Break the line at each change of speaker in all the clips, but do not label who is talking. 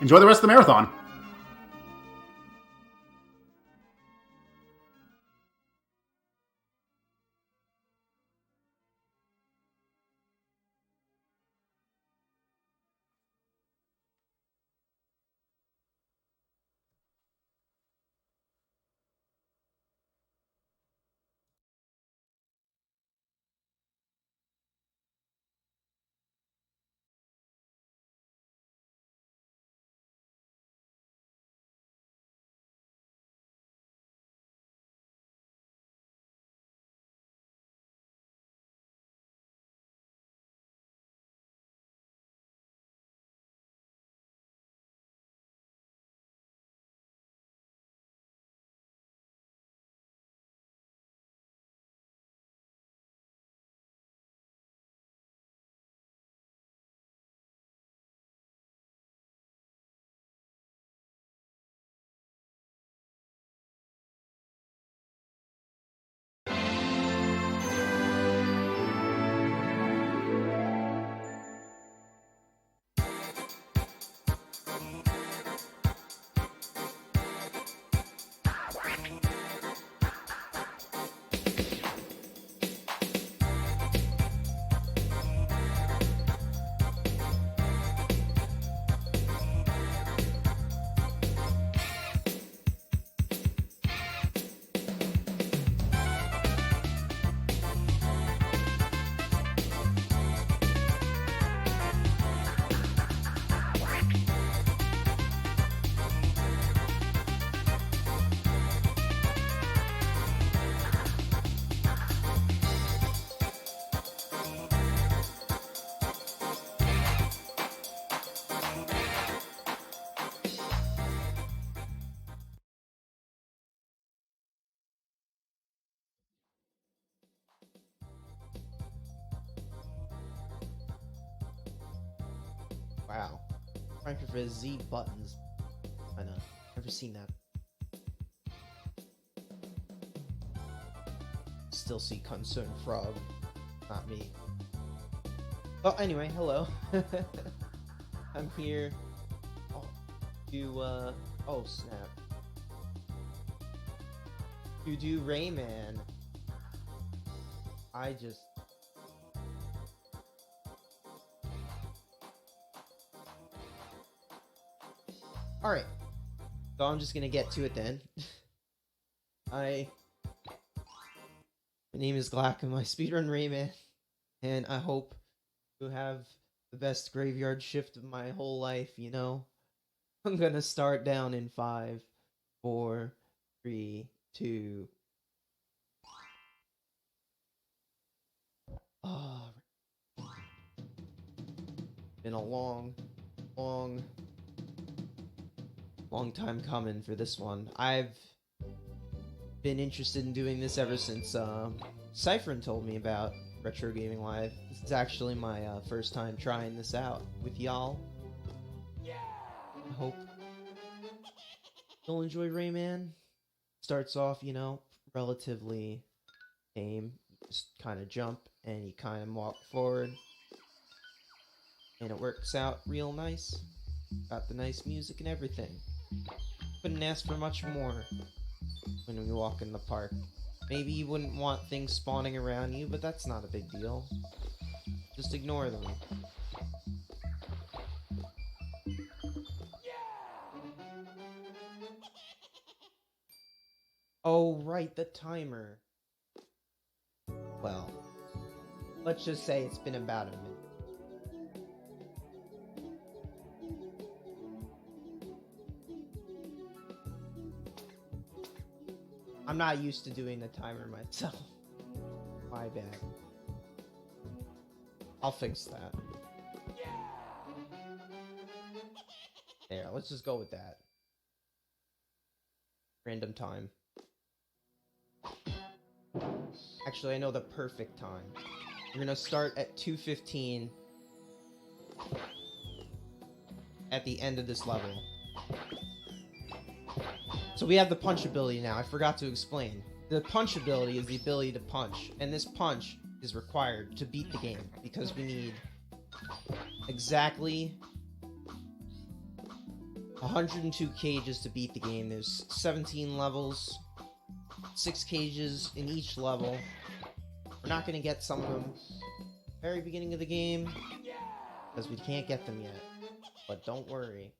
Enjoy the rest of the marathon.
Wow. Trying for the Z buttons. I know. Never seen that. Still see Concerned Frog. Not me. Well, anyway, hello. I'm here to, oh snap. To do Rayman. Alright. So I'm just gonna get to it then. My name is Glackum, I speedrun Rayman, and I hope to have the best graveyard shift of my whole life, you know? I'm gonna start down in 5, 4, 3, 2... Oh, been a long time coming for this one. I've been interested in doing this ever since Cyphern told me about Retro Gaming Live. This is actually my first time trying this out with y'all. I hope you'll enjoy Rayman. Starts off, you know, relatively tame. Just kind of jump and you kind of walk forward. And it works out real nice. Got the nice music and everything. Couldn't ask for much more when we walk in the park. Maybe you wouldn't want things spawning around you, but that's not a big deal. Just ignore them. Oh, right, the timer. Well, let's just say it's been about a minute. I'm not used to doing the timer myself. My bad. I'll fix that. There, let's just go with that. Random time. Actually, I know the perfect time. We're gonna start at 2:15 at the end of this level. So we have the punch ability now. I forgot to explain. The punch ability is the ability to punch, and this punch is required to beat the game because we need exactly 102 cages to beat the game. There's 17 levels, 6 cages in each level. We're not going to get some of them very beginning of the game, because we can't get them yet. But don't worry,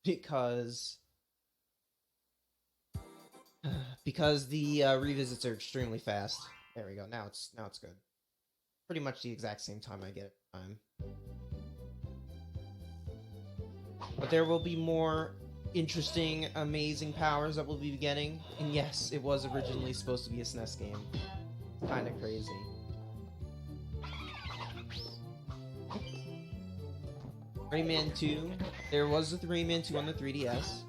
because the revisits are extremely fast. There we go. Now it's good. Pretty much the exact same time I get it. But there will be more interesting, amazing powers that we'll be getting. And yes, it was originally supposed to be a SNES game. Kind of crazy. Rayman 2. There was a Rayman 2 on the 3DS.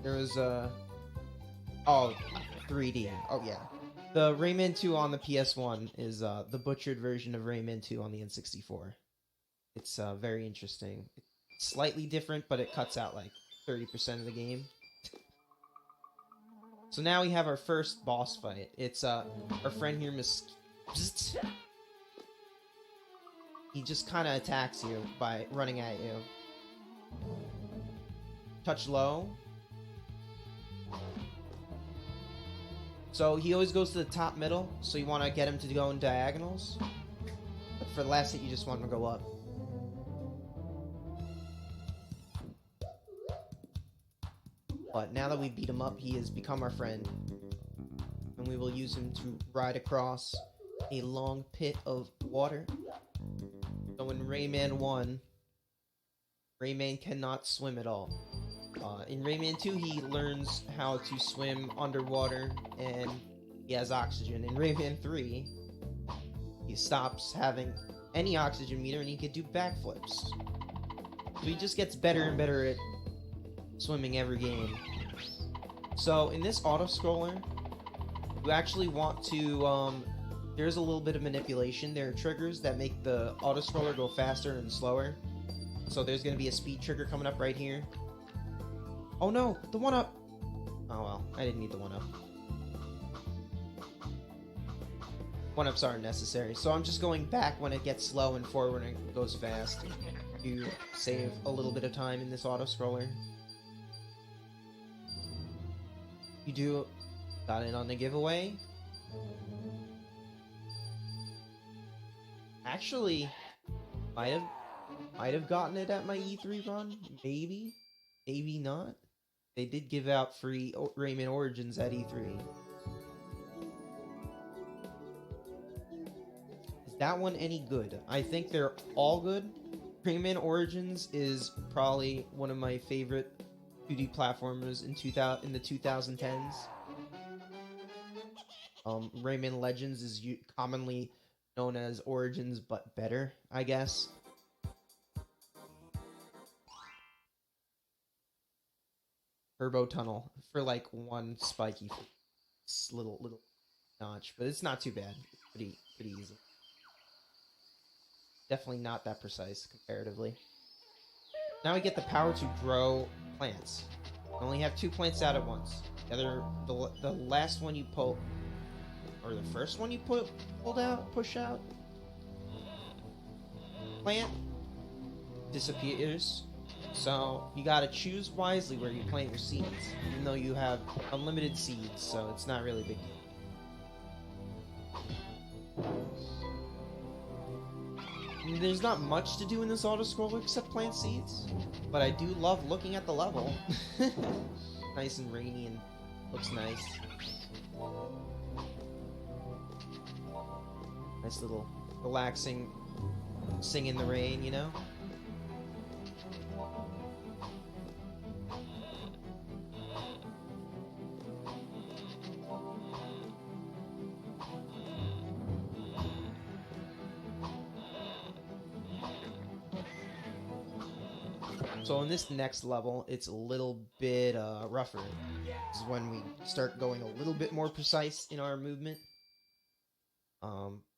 There was a... Oh, 3D. Oh, yeah. The Rayman 2 on the PS1 is the butchered version of Rayman 2 on the N64. It's very interesting. It's slightly different, but it cuts out like 30% of the game. So now we have our first boss fight. It's our friend here, He just kind of attacks you by running at you. Touch low. So he always goes to the top middle, so you want to get him to go in diagonals. But for the last hit, you just want him to go up. But now that we beat him up, he has become our friend. And we will use him to ride across a long pit of water. So in Rayman 1, Rayman cannot swim at all. In Rayman 2, he learns how to swim underwater, and he has oxygen. In Rayman 3, he stops having any oxygen meter, and he can do backflips. So he just gets better and better at swimming every game. So in this auto-scroller, you actually want to, there's a little bit of manipulation. There are triggers that make the auto-scroller go faster and slower. So there's going to be a speed trigger coming up right here. Oh no, the 1-up! Oh well, I didn't need the 1-up. 1-ups aren't necessary, so I'm just going back when it gets slow and forward when it goes fast to save a little bit of time in this auto-scroller. You got in on the giveaway. Actually, might have gotten it at my E3 run, maybe not. They did give out free Rayman Origins at E3. Is that one any good? I think they're all good. Rayman Origins is probably one of my favorite 2D platformers in the 2010s. Rayman Legends is commonly known as Origins, but better, I guess. Turbo Tunnel for like one spiky little notch, but it's not too bad. It's pretty easy. Definitely not that precise comparatively. Now we get the power to grow plants. We only have 2 plants out at once. The last one you pull, or the first one you push out, plant disappears. So you gotta choose wisely where you plant your seeds, even though you have unlimited seeds, so it's not really a big deal. There's not much to do in this auto-scroller except plant seeds, but I do love looking at the level. Nice and rainy and looks nice. Nice little relaxing sing in the rain, you know? So in this next level, it's a little bit rougher. This is when we start going a little bit more precise in our movement.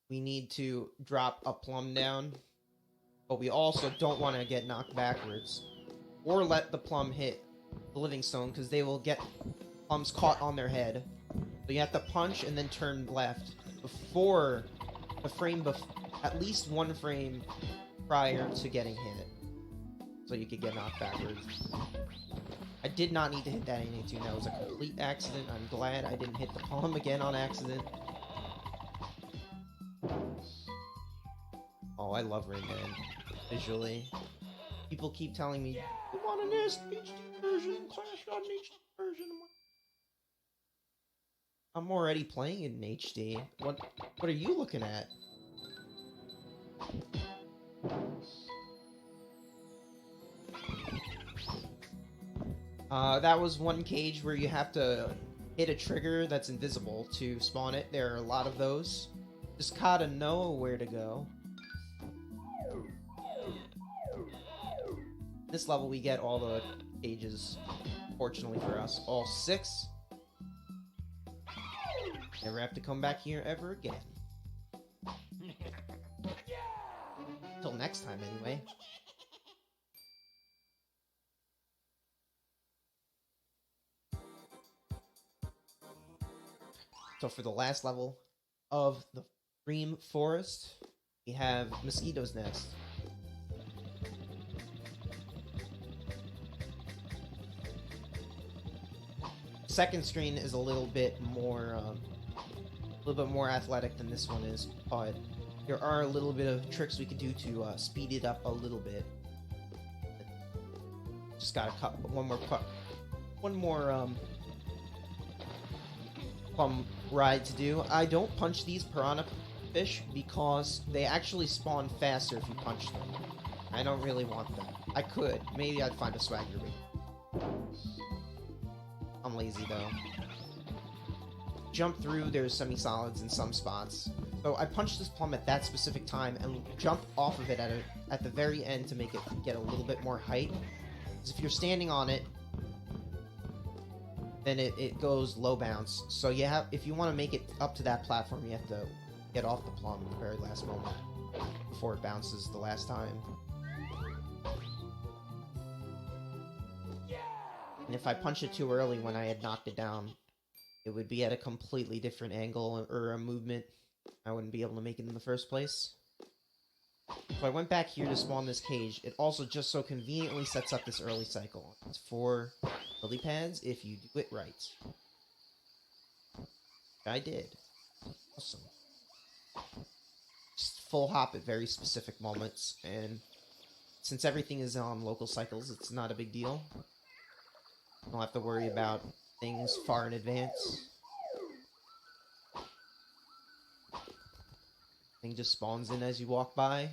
We need to drop a plum down, but we also don't want to get knocked backwards or let the plum hit the living stone, because they will get plums caught on their head. So you have to punch and then turn left before the frame, at least one frame prior to getting hit. so you could get knocked backwards. I did not need to hit that innate tune. That was a complete accident. I'm glad I didn't hit the palm again on accident. Oh, I love Rayman visually. People keep telling me, you want an HD version, Clash got an HD version. I'm already playing it in HD. What are you looking at? That was one cage where you have to hit a trigger that's invisible to spawn it. There are a lot of those. Just gotta know where to go. This level we get all the cages, fortunately for us. All 6. Never have to come back here ever again. Till next time, anyway. So for the last level of the Dream Forest, we have Mosquito's Nest. Second screen is a little bit more athletic than this one is, but there are a little bit of tricks we could do to speed it up a little bit. Just gotta cut one more plum ride to do. I don't punch these piranha fish because they actually spawn faster if you punch them. I don't really want that. I could. Maybe I'd find a swagger bait. I'm lazy though. Jump through, there's semi-solids in some spots. So I punch this plum at that specific time and jump off of it at the very end to make it get a little bit more height. Because if you're standing on it, then it goes low bounce. So if you want to make it up to that platform, you have to get off the plum at the very last moment before it bounces the last time. And if I punch it too early when I had knocked it down, it would be at a completely different angle or a movement. I wouldn't be able to make it in the first place. So I went back here to spawn this cage. It also just so conveniently sets up this early cycle. It's 4 lily pads if you do it right. I did. Awesome. Just full hop at very specific moments, and since everything is on local cycles, it's not a big deal. I don't have to worry about things far in advance. Thing just spawns in as you walk by.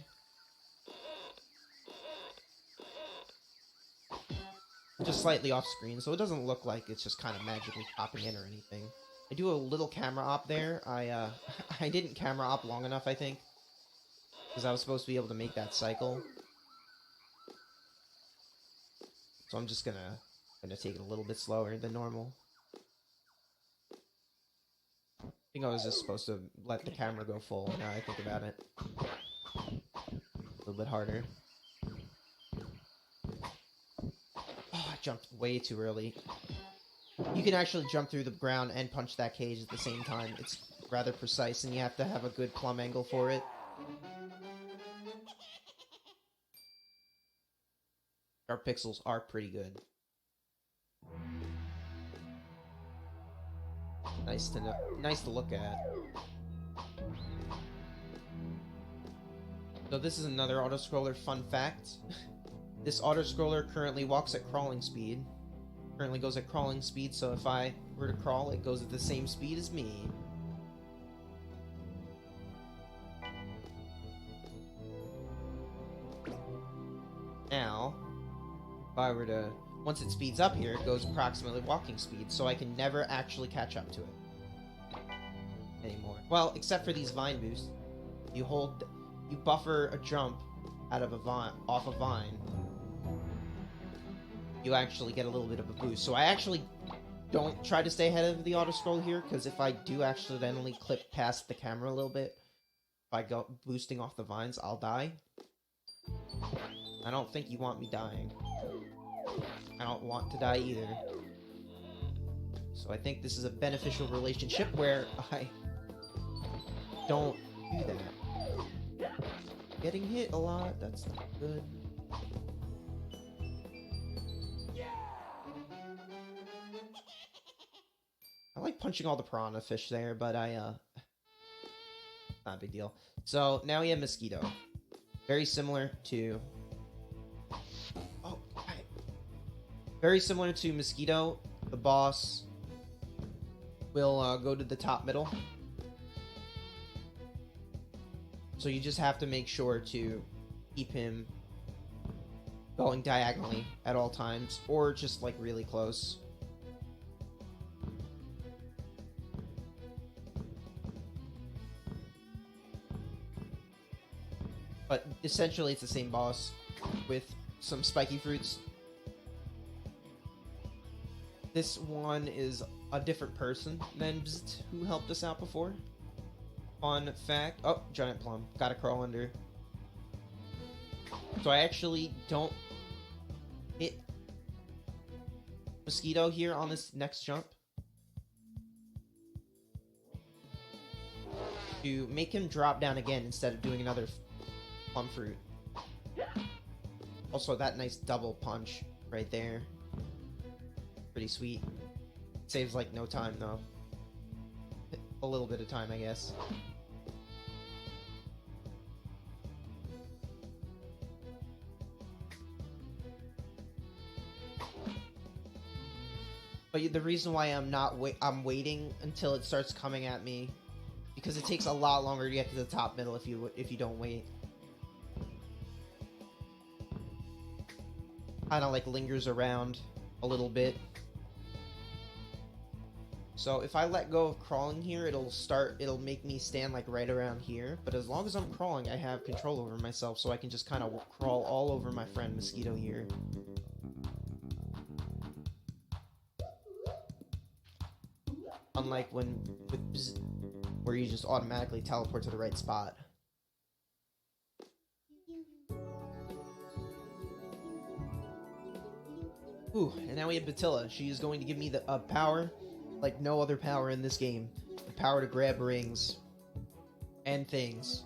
Just slightly off screen, so it doesn't look like it's just kind of magically popping in or anything. I do a little camera op there. I didn't camera op long enough, I think, because I was supposed to be able to make that cycle. So I'm just gonna take it a little bit slower than normal. I think I was just supposed to let the camera go full, now I think about it. A little bit harder. Oh, I jumped way too early. You can actually jump through the ground and punch that cage at the same time. It's rather precise, and you have to have a good plumb angle for it. Our pixels are pretty good. Nice to look at. So this is another auto-scroller fun fact. This auto-scroller currently walks at crawling speed. Currently goes at crawling speed, so if I were to crawl, it goes at the same speed as me. Now, if I were to... Once it speeds up here, it goes approximately walking speed, so I can never actually catch up to it anymore. Well, except for these vine boosts. You buffer a jump out of a vine, off a vine, you actually get a little bit of a boost. So I actually don't try to stay ahead of the auto scroll here, because if I do accidentally clip past the camera a little bit, if I go boosting off the vines, I'll die. I don't think you want me dying. I don't want to die either. So I think this is a beneficial relationship where I don't do that. Getting hit a lot, that's not good. like punching all the piranha fish there, but not a big deal. So now we have Mosquito. Very similar to... Oh, hi. Very similar to Mosquito. The boss will go to the top middle. So you just have to make sure to keep him going diagonally at all times, or just like really close. But essentially it's the same boss with some spiky fruits. This one is a different person than Bzzzt, who helped us out before. Fun fact. Oh, giant plum. Gotta crawl under. So I actually don't hit Mosquito here on this next jump to make him drop down again instead of doing another plum fruit. Also, that nice double punch right there. Pretty sweet. Saves like no time though. A little bit of time, I guess. But the reason why I'm waiting until it starts coming at me, because it takes a lot longer to get to the top middle if you don't wait. Kind of like lingers around a little bit. So if I let go of crawling here, it'll make me stand like right around here. But as long as I'm crawling, I have control over myself, so I can just kind of crawl all over my friend Mosquito here. Unlike where you just automatically teleport to the right spot. Ooh, and now we have Batilla. She is going to give me the power like no other power in this game. The power to grab rings and things.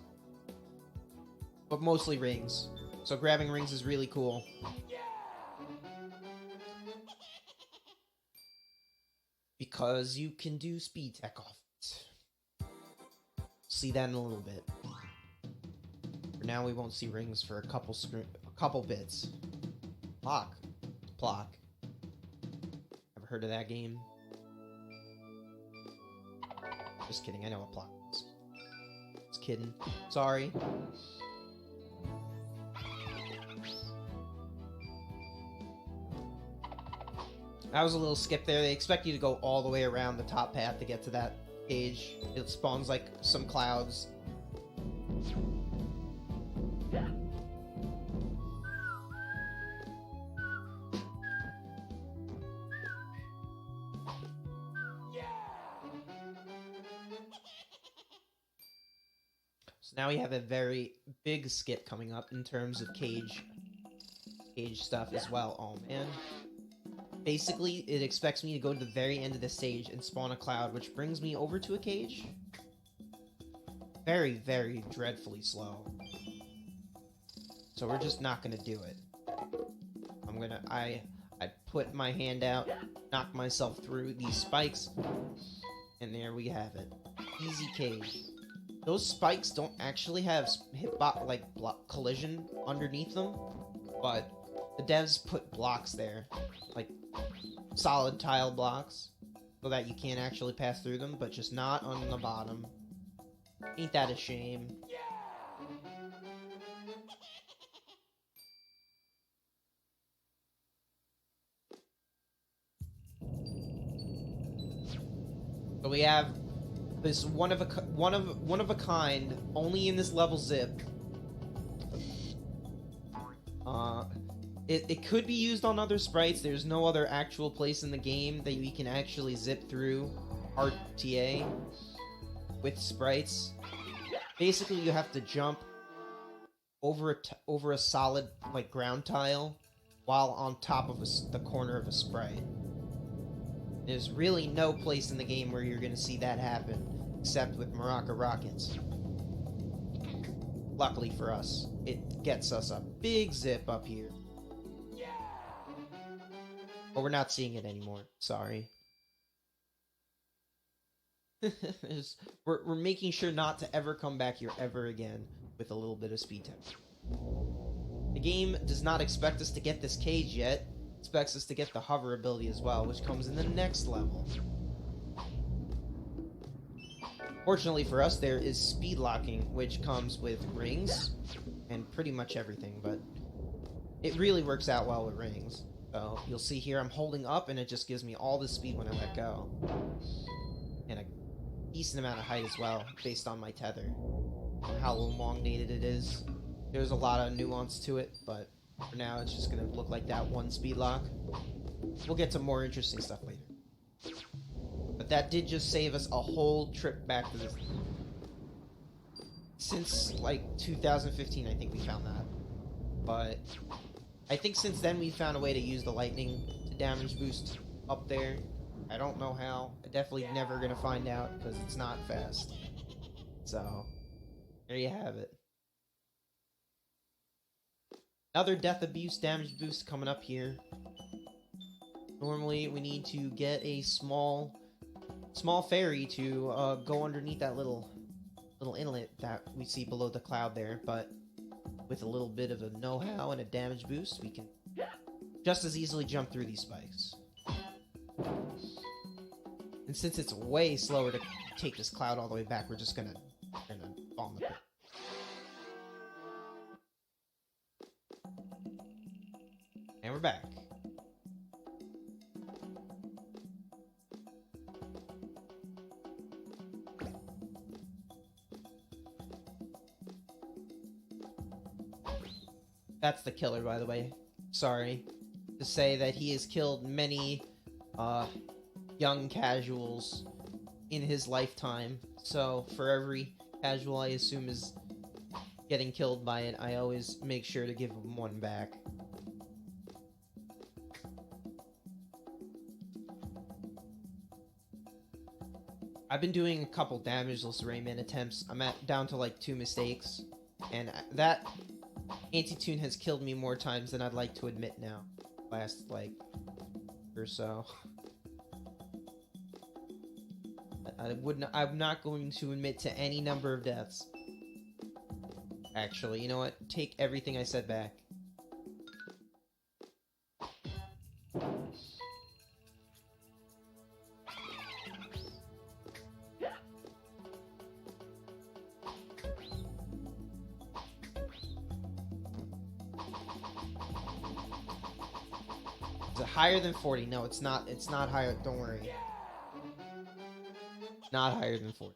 But mostly rings. So grabbing rings is really cool. Because you can do speed tech off it. See that in a little bit. For now, we won't see rings for a couple bits. Block. Block. Ever heard of that game? Just kidding, I know what block is. Just kidding. Sorry. That was a little skip there. They expect you to go all the way around the top path to get to that cage. It spawns like some clouds. So now we have a very big skip coming up in terms of cage stuff as well. Oh man. Basically, it expects me to go to the very end of the stage and spawn a cloud, which brings me over to a cage. Very, very dreadfully slow. So we're just not gonna do it. I put my hand out, knock myself through these spikes, and there we have it. Easy cage. Those spikes don't actually have collision underneath them, but the devs put blocks there, like solid tile blocks, so that you can't actually pass through them, but just not on the bottom. Ain't that a shame? So we have this one of a kind, only in this level zip. It could be used on other sprites. There's no other actual place in the game that we can actually zip through RTA with sprites. Basically, you have to jump over a solid like ground tile while on top of the corner of a sprite. There's really no place in the game where you're gonna see that happen, except with Maraca rockets. Luckily for us, it gets us a big zip up here. But we're not seeing it anymore. Sorry. we're making sure not to ever come back here ever again with a little bit of speed tech. The game does not expect us to get this cage yet. It expects us to get the hover ability as well, which comes in the next level. Fortunately for us, there is speed locking, which comes with rings and pretty much everything, but it really works out well with rings. So you'll see here I'm holding up and it just gives me all the speed when I let go. And a decent amount of height as well, based on my tether. And how elongated it is. There's a lot of nuance to it, but for now it's just going to look like that one speed lock. We'll get to more interesting stuff later. But that did just save us a whole trip back to this. Since, like, 2015, I think we found that. But I think since then we found a way to use the lightning to damage boost up there. I don't know how. I'm definitely never going to find out because it's not fast. So, there you have it. Another death abuse damage boost coming up here. Normally we need to get a small fairy to go underneath that little inlet that we see below the cloud there, but with a little bit of a know-how and a damage boost, we can just as easily jump through these spikes. And since it's way slower to take this cloud all the way back, we're just gonna fall in the pit. And we're back. That's the killer, by the way. Sorry to say that he has killed many young casuals in his lifetime. So for every casual I assume is getting killed by it, I always make sure to give him one back. I've been doing a couple damageless Rayman attempts. I'm down to like 2 mistakes, and that anti-tune has killed me more times than I'd like to admit now. Last, like, or so. I'm not going to admit to any number of deaths. Actually, you know what? Take everything I said back. Is it higher than 40? No, it's not. It's not higher. Don't worry. Not higher than 40.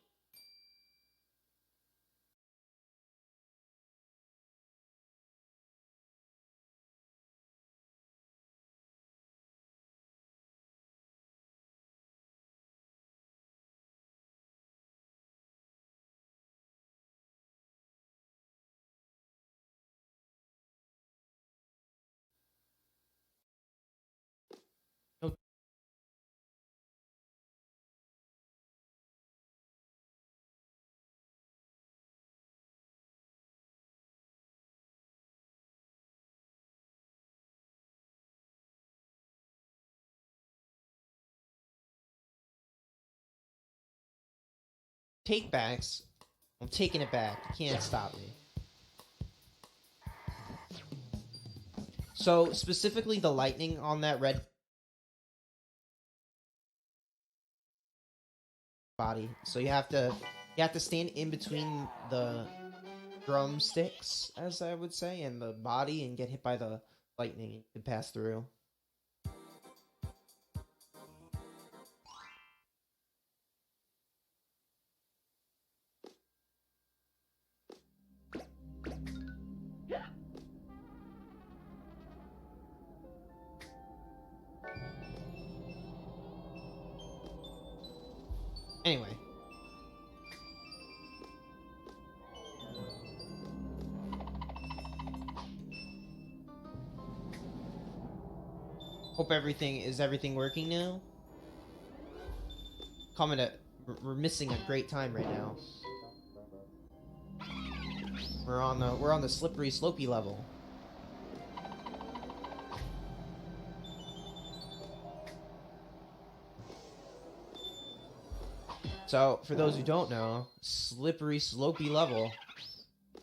No. Take backs. I'm taking it back. You can't stop me. So, specifically the lightning on that red body. So you have to stand in between the drumsticks, as I would say, and the body and get hit by the lightning and pass through. Anyway. Hope everything working now? We're missing a great time right now. We're on the slippery slopey level. So, for those who don't know, slippery, slopey level,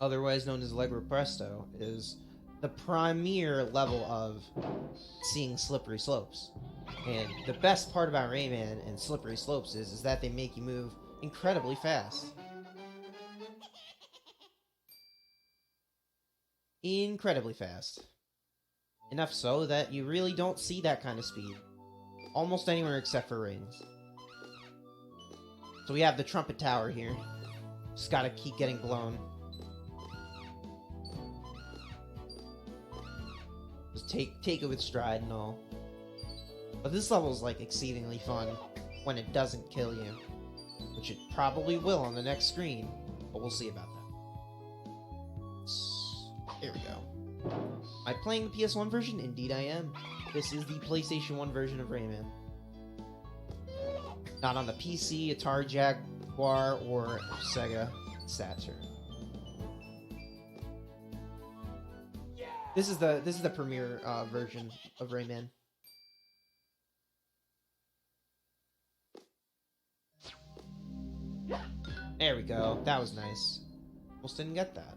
otherwise known as Allegro Presto, is the premier level of seeing slippery slopes. And the best part about Rayman and slippery slopes is that they make you move incredibly fast. Incredibly fast. Enough so that you really don't see that kind of speed almost anywhere except for rings. So we have the trumpet tower here. Just gotta keep getting blown. Just take it with stride and all. But this level is like exceedingly fun when it doesn't kill you, which it probably will on the next screen, but we'll see about that. Here we go. Am I playing the PS1 version? Indeed I am. This is the PlayStation 1 version of Rayman. Not on the PC, Atari Jaguar, or Sega Saturn. This is the premiere version of Rayman. There we go. That was nice. Almost didn't get that.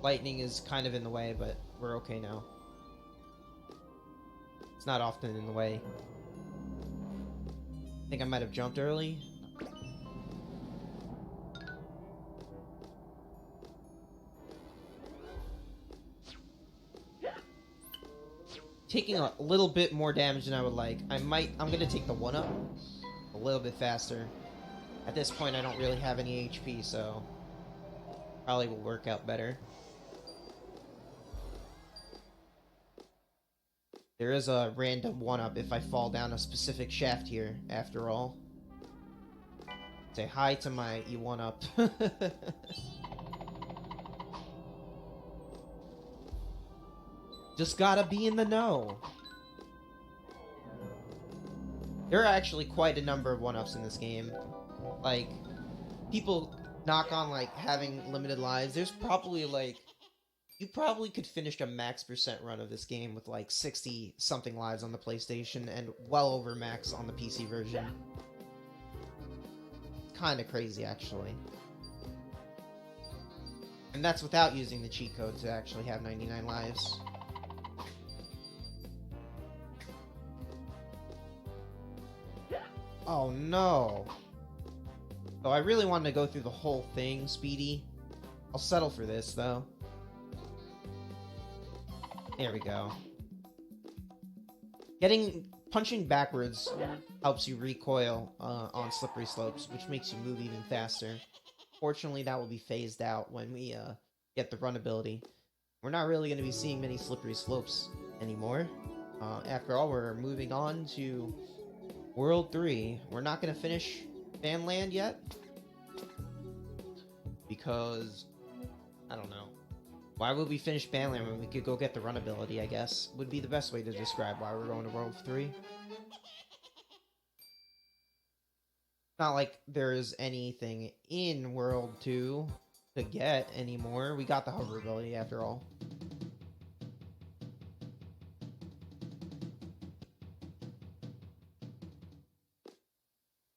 Lightning is kind of in the way, but we're okay now. It's not often in the way. I think I might have jumped early. Taking a little bit more damage than I would like. I'm gonna take the 1-up a little bit faster. At this point, I don't really have any HP, so probably will work out better. There is a random 1-up if I fall down a specific shaft here, after all. Say hi to my E1-up. Just gotta be in the know. There are actually quite a number of 1-ups in this game. Like, people knock on, like, having limited lives. There's probably, like... You probably could finish a max % run of this game with, like, 60-something lives on the PlayStation and well over max on the PC version. Kinda crazy, actually. And that's without using the cheat code to actually have 99 lives. Oh no! So I really wanted to go through the whole thing, Speedy. I'll settle for this, though. There we go. Punching backwards helps you recoil on slippery slopes, which makes you move even faster. Fortunately, that will be phased out when we get the run ability. We're not really going to be seeing many slippery slopes anymore. After all, we're moving on to World 3. We're not going to finish Fanland yet. Because, I don't know. Why would we finish Fanland when we could go get the run ability, I guess? Would be the best way to describe why we're going to World 3. Not like there is anything in World 2 to get anymore. We got the hover ability after all.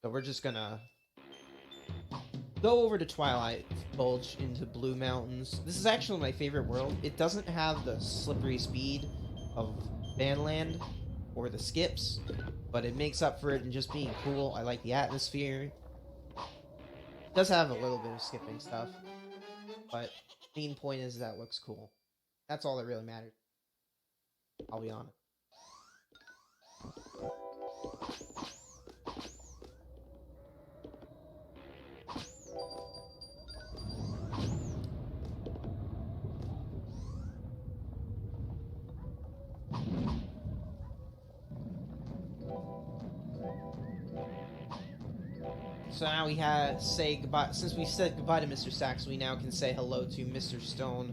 So we're just gonna go over to Twilight Bulge into Blue Mountains. This is actually my favorite world. It doesn't have the slippery speed of Vanland or the skips, but it makes up for it in just being cool. I like the atmosphere. It does have a little bit of skipping stuff, but main point is that it looks cool. That's all that really matters. I'll be honest. So now we say goodbye. Since we said goodbye to Mr. Sax, we now can say hello to Mr. Stone.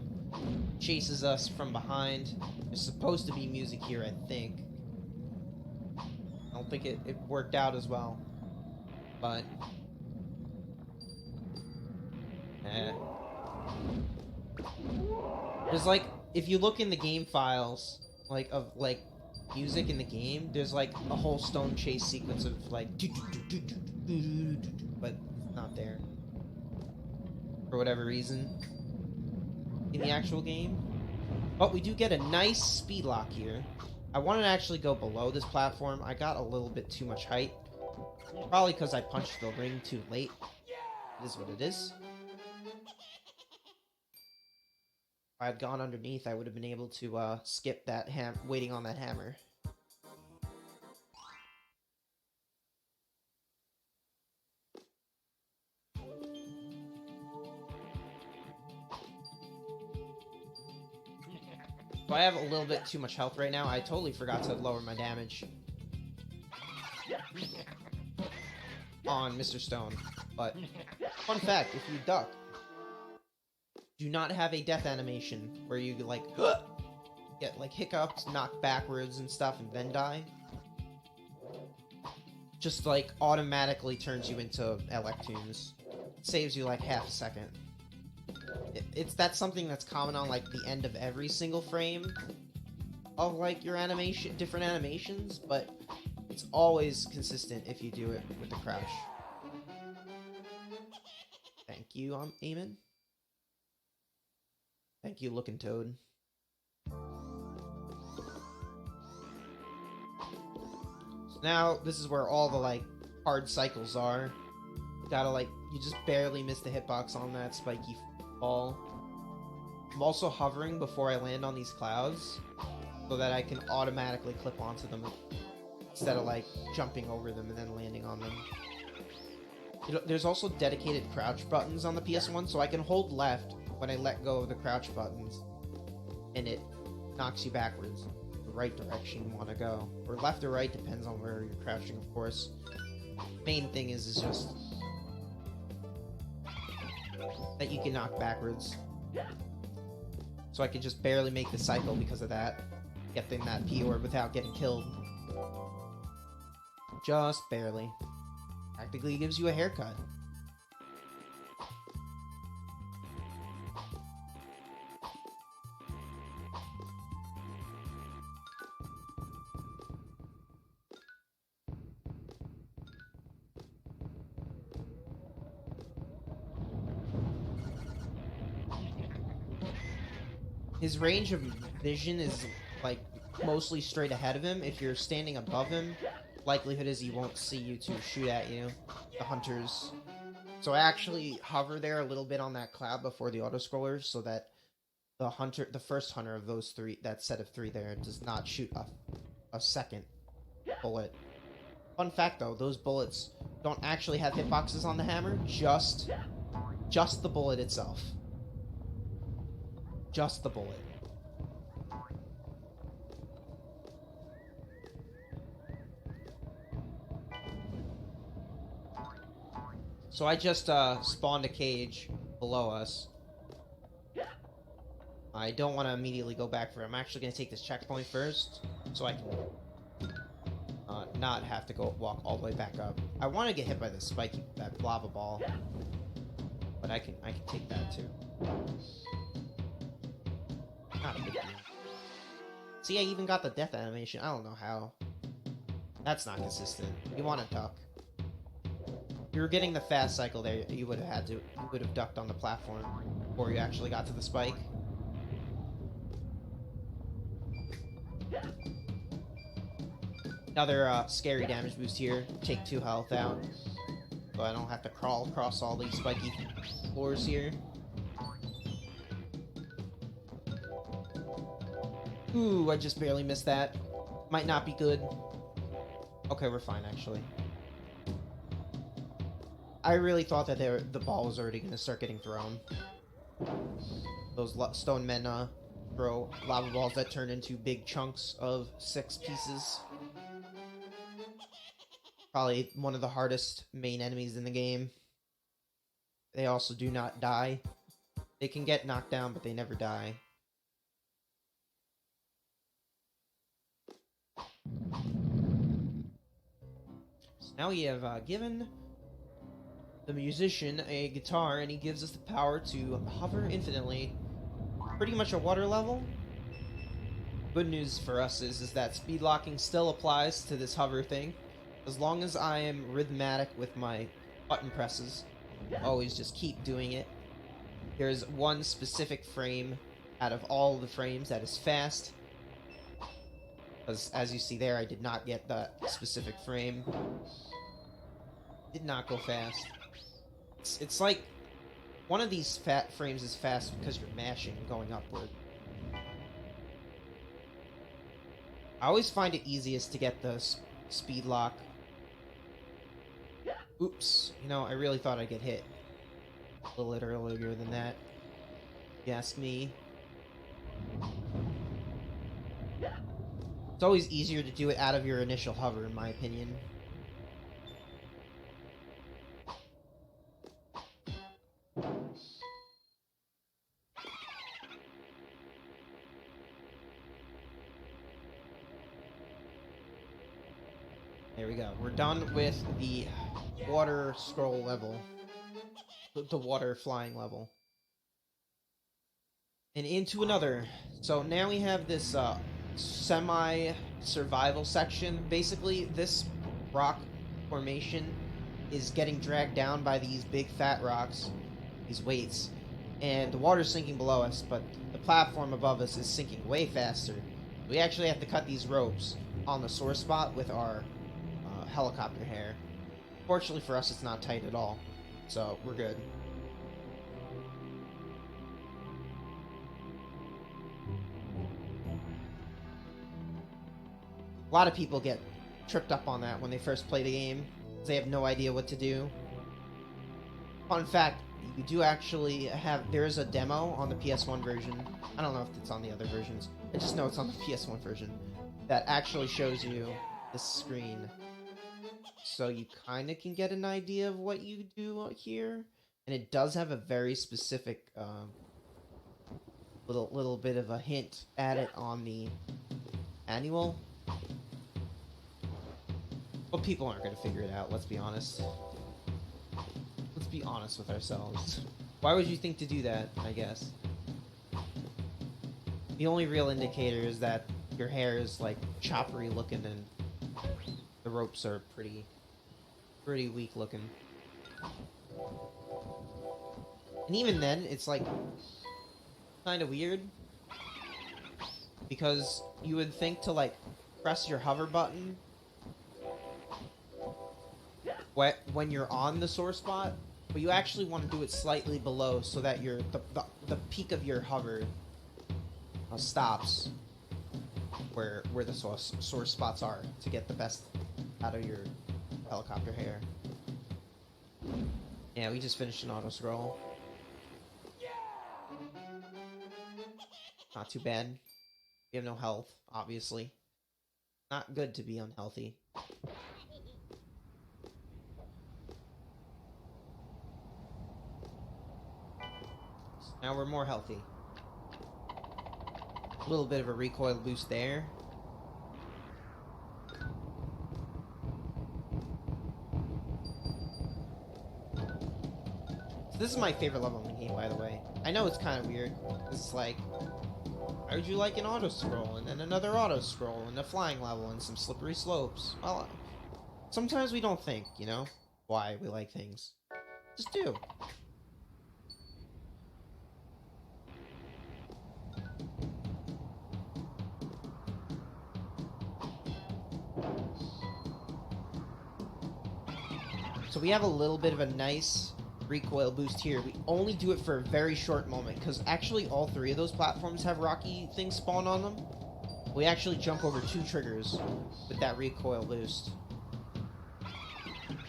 Chases us from behind. There's supposed to be music here, I think. I don't think it worked out as well. But... There's like, if you look in the game files, like, music in the game, there's like a whole stone chase sequence of like, but it's not there for whatever reason in the actual game. But we do get a nice speed lock here. I wanted to actually go below this platform. I got a little bit too much height. Probably because I punched the ring too late. It is what it is. If I had gone underneath, I would have been able to skip that waiting on that hammer. So I have a little bit too much health right now. I totally forgot to lower my damage on Mr. Stone. But, fun fact, if you duck, do not have a death animation where you like get like hiccups, knocked backwards and stuff, and then die. Just like automatically turns you into Electoons. Saves you like half a second. That's something that's common on like the end of every single frame of like your animation, different animations, but it's always consistent if you do it with the crouch. Thank you, Eamon. Thank you, Looking Toad. So now, this is where all the, like, hard cycles are. Gotta, like, you just barely miss the hitbox on that spiky ball. I'm also hovering before I land on these clouds, so that I can automatically clip onto them, instead of, like, jumping over them and then landing on them. You know, there's also dedicated crouch buttons on the PS1, so I can hold left when I let go of the crouch buttons, and it knocks you backwards, the right direction you want to go. Or left or right, depends on where you're crouching, of course. Main thing is just that you can knock backwards. So I could just barely make the cycle because of that. Getting that P-orb without getting killed. Just barely. Practically gives you a haircut. His range of vision is, like, mostly straight ahead of him. If you're standing above him, likelihood is he won't see you to shoot at you, the hunters. So I actually hover there a little bit on that cloud before the auto-scrollers so that the first hunter of those three, that set of three there, does not shoot a second bullet. Fun fact, though, those bullets don't actually have hitboxes on the hammer, just the bullet itself. Just the bullet. So I just spawned a cage below us. I don't want to immediately go back for it. I'm actually going to take this checkpoint first, so I can not have to go walk all the way back up. I want to get hit by the spiky, that lava ball, but I can take that too. Not a big deal. See, I even got the death animation. I don't know how. That's not consistent. You want to duck. If you were getting the fast cycle there, you would have ducked on the platform before you actually got to the spike. Another scary damage boost here. Take 2 health out, so I don't have to crawl across all these spiky floors here. Ooh, I just barely missed that. Might not be good. Okay, we're fine, actually. I really thought that the ball was already going to start getting thrown. Those stone men throw lava balls that turn into big chunks of 6 pieces. Probably one of the hardest main enemies in the game. They also do not die. They can get knocked down, but they never die. So now we have given the musician a guitar, and he gives us the power to hover infinitely. Pretty much a water level. Good news for us is that speed locking still applies to this hover thing. As long as I am rhythmatic with my button presses, always just keep doing it. There's one specific frame out of all the frames that is fast. Because as you see there, I did not get that specific frame. Did not go fast. It's like one of these fat frames is fast because you're mashing going upward. I always find it easiest to get the speed lock. Oops. You know, I really thought I'd get hit a little bit earlier than that. If you ask me. It's always easier to do it out of your initial hover, in my opinion. There we go. We're done with the water scroll level. The water flying level. And into another. So now we have this semi-survival section. Basically, this rock formation is getting dragged down by these big fat rocks, these weights. And the water's sinking below us, but the platform above us is sinking way faster. We actually have to cut these ropes on the sore spot with our helicopter hair. Fortunately for us, it's not tight at all, so we're good. A lot of people get tripped up on that when they first play the game, because they have no idea what to do. Fun fact, you do actually have, there is a demo on the PS1 version. I don't know if it's on the other versions. I just know it's on the PS1 version. That actually shows you this screen. So you kind of can get an idea of what you do here. And it does have a very specific little bit of a hint at it on the manual. But people aren't going to figure it out, let's be honest. Let's be honest with ourselves. Why would you think to do that, I guess? The only real indicator is that your hair is, like, choppery looking and the ropes are pretty weak looking. And even then, it's, like, kind of weird. Because you would think to, like, press your hover button when you're on the sore spot, but you actually want to do it slightly below so that the peak of your hover stops where the sore spots are to get the best out of your helicopter hair. Yeah, we just finished an auto scroll. Not too bad. We have no health, obviously. Not good to be unhealthy. Now we're more healthy. A little bit of a recoil boost there. So this is my favorite level in the game, by the way. I know it's kind of weird. It's like, why would you like an auto scroll and then another auto scroll and a flying level and some slippery slopes? Well, sometimes we don't think, you know, why we like things. Just do. So we have a little bit of a nice recoil boost here. We only do it for a very short moment, because actually all three of those platforms have rocky things spawn on them. We actually jump over 2 triggers with that recoil boost.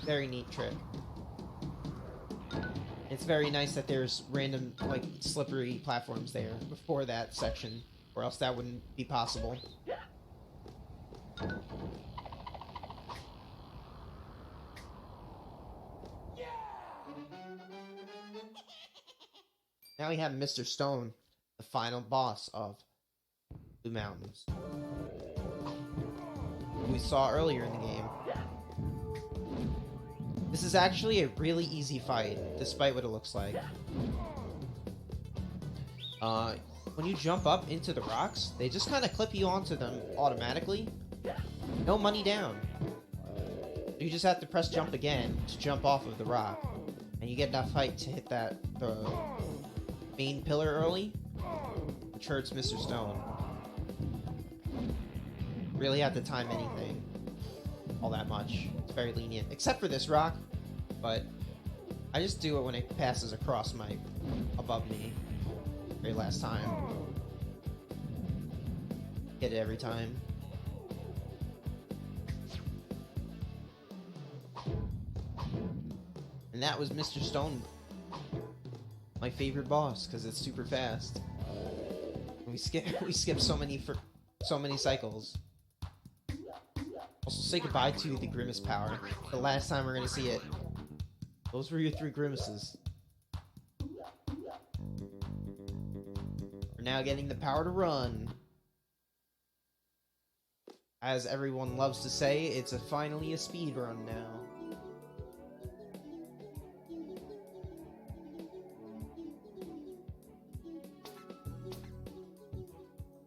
Very neat trick. It's very nice that there's random, like, slippery platforms there before that section, or else that wouldn't be possible. Now we have Mr. Stone, the final boss of Blue Mountains, who we saw earlier in the game. This is actually a really easy fight, despite what it looks like. when you jump up into the rocks, they just kind of clip you onto them automatically. No money down. You just have to press jump again to jump off of the rock. And you get enough height to hit the main pillar early, which hurts Mr. Stone. Really have to time anything all that much. It's very lenient, except for this rock, but I just do it when it passes across above me. Very last time. Hit it every time. And that was Mr. Stone. My favorite boss, because it's super fast. We skip so many cycles. Also, say goodbye to the Grimace power. The last time we're gonna see it. Those were your 3 Grimaces. We're now getting the power to run. As everyone loves to say, it's finally a speed run now.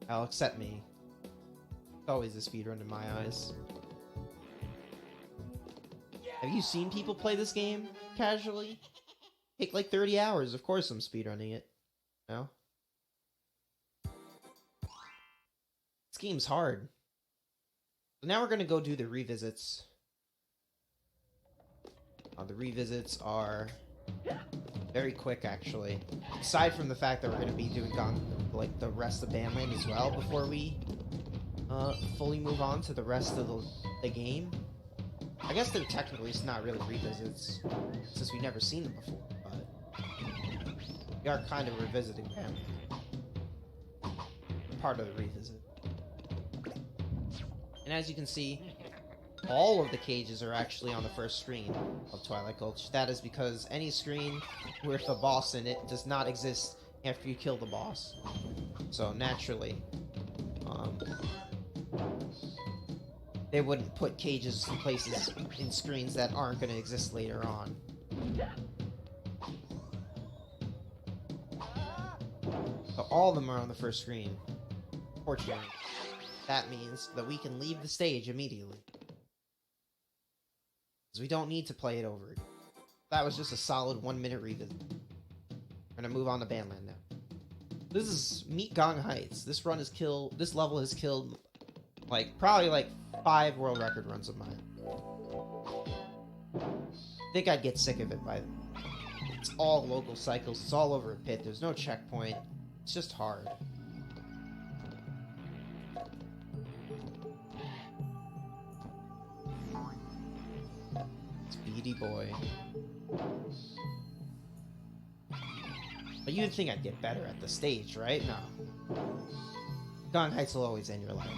I'll accept me. It's always a speedrun in my eyes. Have you seen people play this game casually? Take like 30 hours. Of course I'm speedrunning it. No? This game's hard. So now we're gonna go do the revisits. The revisits are very quick, actually. Aside from the fact that we're gonna be doing like the rest of Bandland as well before we fully move on to the rest of the game. I guess they're technically not really revisits since we've never seen them before, but we are kind of revisiting them. Part of the revisit. And as you can see, all of the cages are actually on the first screen of Twilight Gulch. That is because any screen with a boss in it does not exist after you kill the boss. So naturally, they wouldn't put cages in places in screens that aren't going to exist later on. So all of them are on the first screen. Fortunately, that means that we can leave the stage immediately. Because we don't need to play it over again. That was just a solid 1-minute revisit. We're gonna move on to Bandland now. This is Meet Gong Heights. This level has killed probably 5 world record runs of mine. I think I'd get sick of it by then. It's all local cycles, it's all over a pit, there's no checkpoint. It's just hard. Speedy boy. But you'd think I'd get better at the stage, right? No. Gong Heights will always end your life.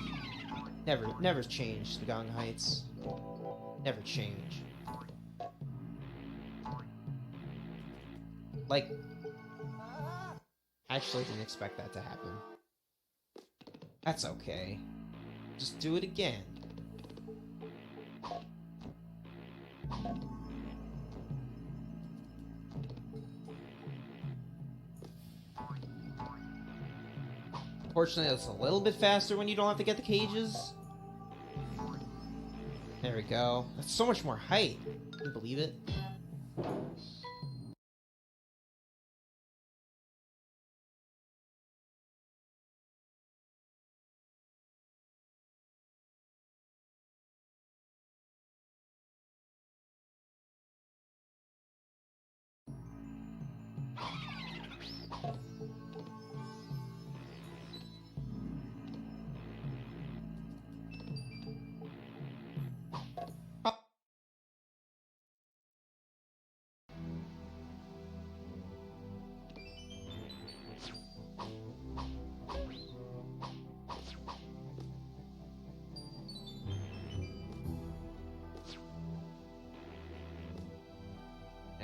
Never change the Gong Heights. Never change. Like, I actually didn't expect that to happen. That's okay. Just do it again. Fortunately, it's a little bit faster when you don't have to get the cages. There we go. That's so much more height. Can you believe it?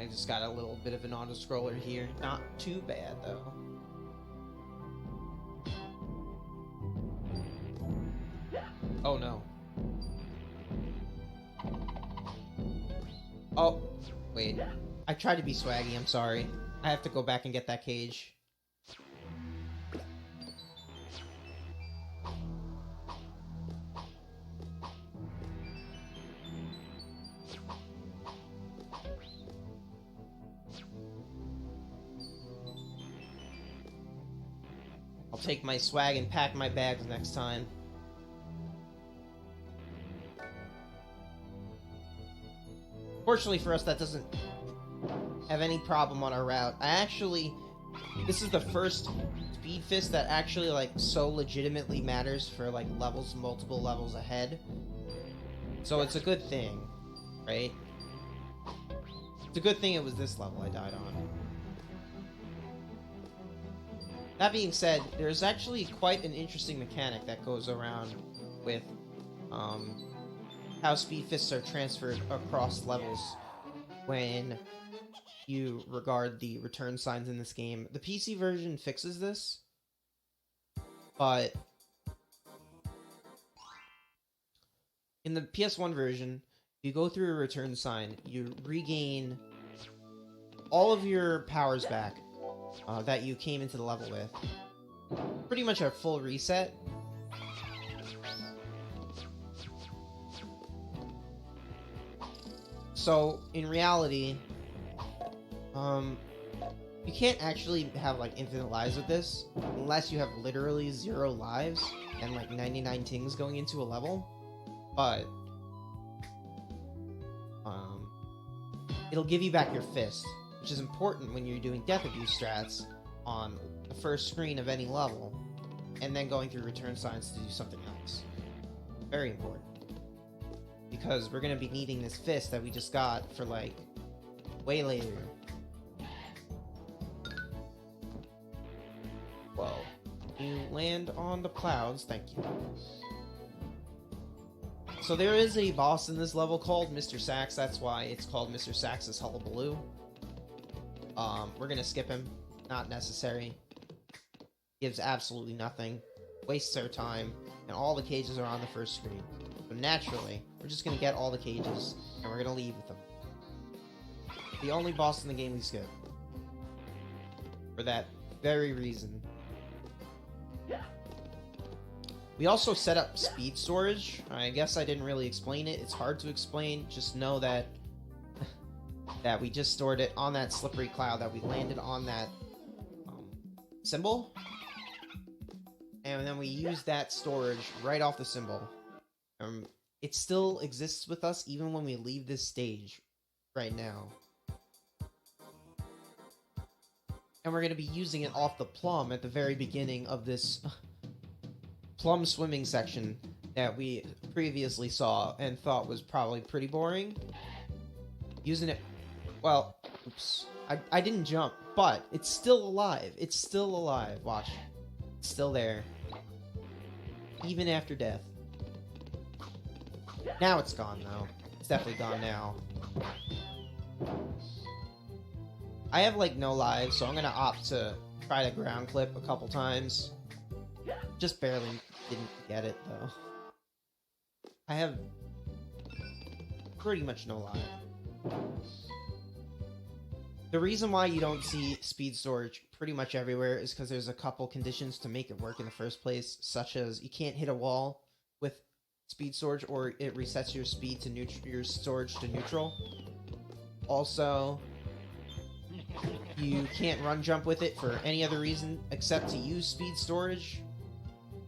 I just got a little bit of an auto-scroller here. Not too bad, though. Oh, no. Oh, wait. I tried to be swaggy, I'm sorry. I have to go back and get that cage. I'll take my swag and pack my bags next time. Fortunately for us, that doesn't have any problem on our route. This is the first Speed Fist that actually, like, so legitimately matters for, like, levels, multiple levels ahead. So it's a good thing, right? It's a good thing it was this level I died on. That being said, there's actually quite an interesting mechanic that goes around with how Speed Fists are transferred across levels when you regard the return signs in this game. The PC version fixes this, but in the PS1 version, if you go through a return sign, you regain all of your powers back that you came into the level with. Pretty much a full reset. So, in reality, you can't actually have, like, infinite lives with this, unless you have literally 0 lives, and, like, 99 tings going into a level, but, it'll give you back your fist, which is important when you're doing death abuse strats on the first screen of any level, and then going through return signs to do something else. Very important. Because we're gonna be needing this fist that we just got for, like, way later. Whoa. You land on the clouds, thank you. So there is a boss in this level called Mr. Sax, that's why it's called Mr. Sax's Hullabaloo. We're gonna skip him. Not necessary. Gives absolutely nothing. Wastes our time, and all the cages are on the first screen. So naturally, we're just gonna get all the cages, and we're gonna leave with them. The only boss in the game we skip. For that very reason. We also set up speed storage. I guess I didn't really explain it. It's hard to explain. Just know that that we just stored it on that slippery cloud, that we landed on that symbol. And then we used that storage right off the symbol. It still exists with us even when we leave this stage right now. And we're going to be using it off the plum at the very beginning of this plum swimming section that we previously saw and thought was probably pretty boring. Using it... Well, oops. I didn't jump, but it's still alive. It's still alive. Watch. It's still there. Even after death. Now it's gone, though. It's definitely gone now. I have, like, no lives, so I'm gonna opt to try to ground clip a couple times. Just barely didn't get it, though. I have pretty much no life. The reason why you don't see speed storage pretty much everywhere is because there's a couple conditions to make it work in the first place, such as you can't hit a wall with speed storage, or it resets your speed to your storage to neutral. Also, you can't run jump with it for any other reason except to use speed storage.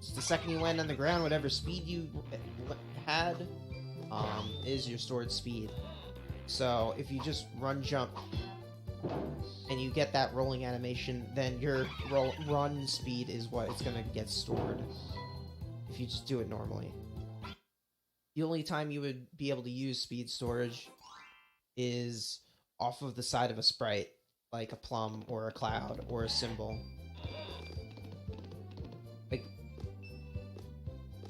So the second you land on the ground, whatever speed you had is your stored speed. So if you just run jump and you get that rolling animation, then your run speed is what it's gonna get stored if you just do it normally. The only time you would be able to use speed storage is off of the side of a sprite, like a plum or a cloud or a symbol. Like,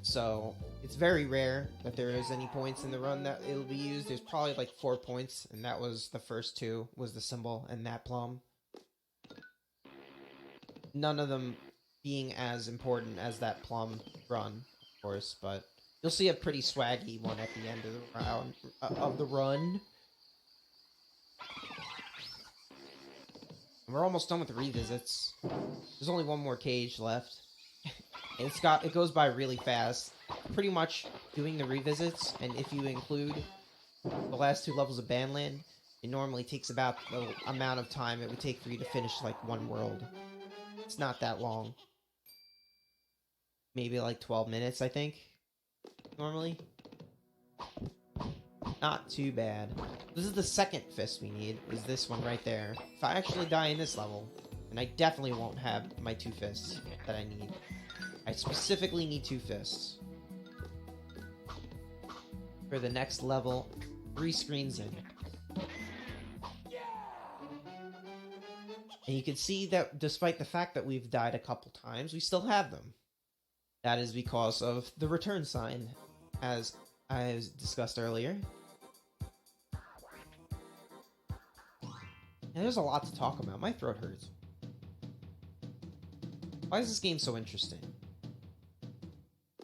so it's very rare that there is any points in the run that it'll be used. There's probably like 4 points, and that was the first 2, was the symbol and that plum. None of them being as important as that plum run, of course, but you'll see a pretty swaggy one at the end of the round of the run. And we're almost done with the revisits. There's only one more cage left. And it goes by really fast. Pretty much doing the revisits, and if you include the last 2 levels of Bandland, it normally takes about the amount of time it would take for you to finish like one world. It's not that long. maybe like 12 minutes, I think, normally. Not too bad. This is the second fist we need, is this one right there. If I actually die in this level, then I definitely won't have my 2 fists that I need. I specifically need 2 fists. For the next level, 3 screens in. And you can see that despite the fact that we've died a couple times, we still have them. That is because of the return sign, as I discussed earlier. And there's a lot to talk about. My throat hurts. Why is this game so interesting?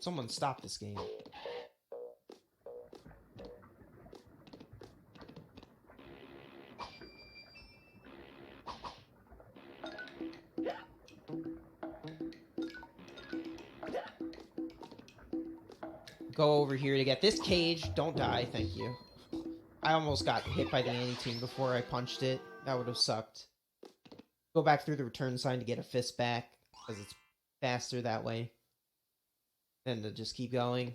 Someone stop this game. Go over here to get this cage. Don't die, thank you. I almost got hit by the anti-tune before I punched it. That would have sucked. Go back through the return sign to get a fist back, because it's faster that way. Then to just keep going.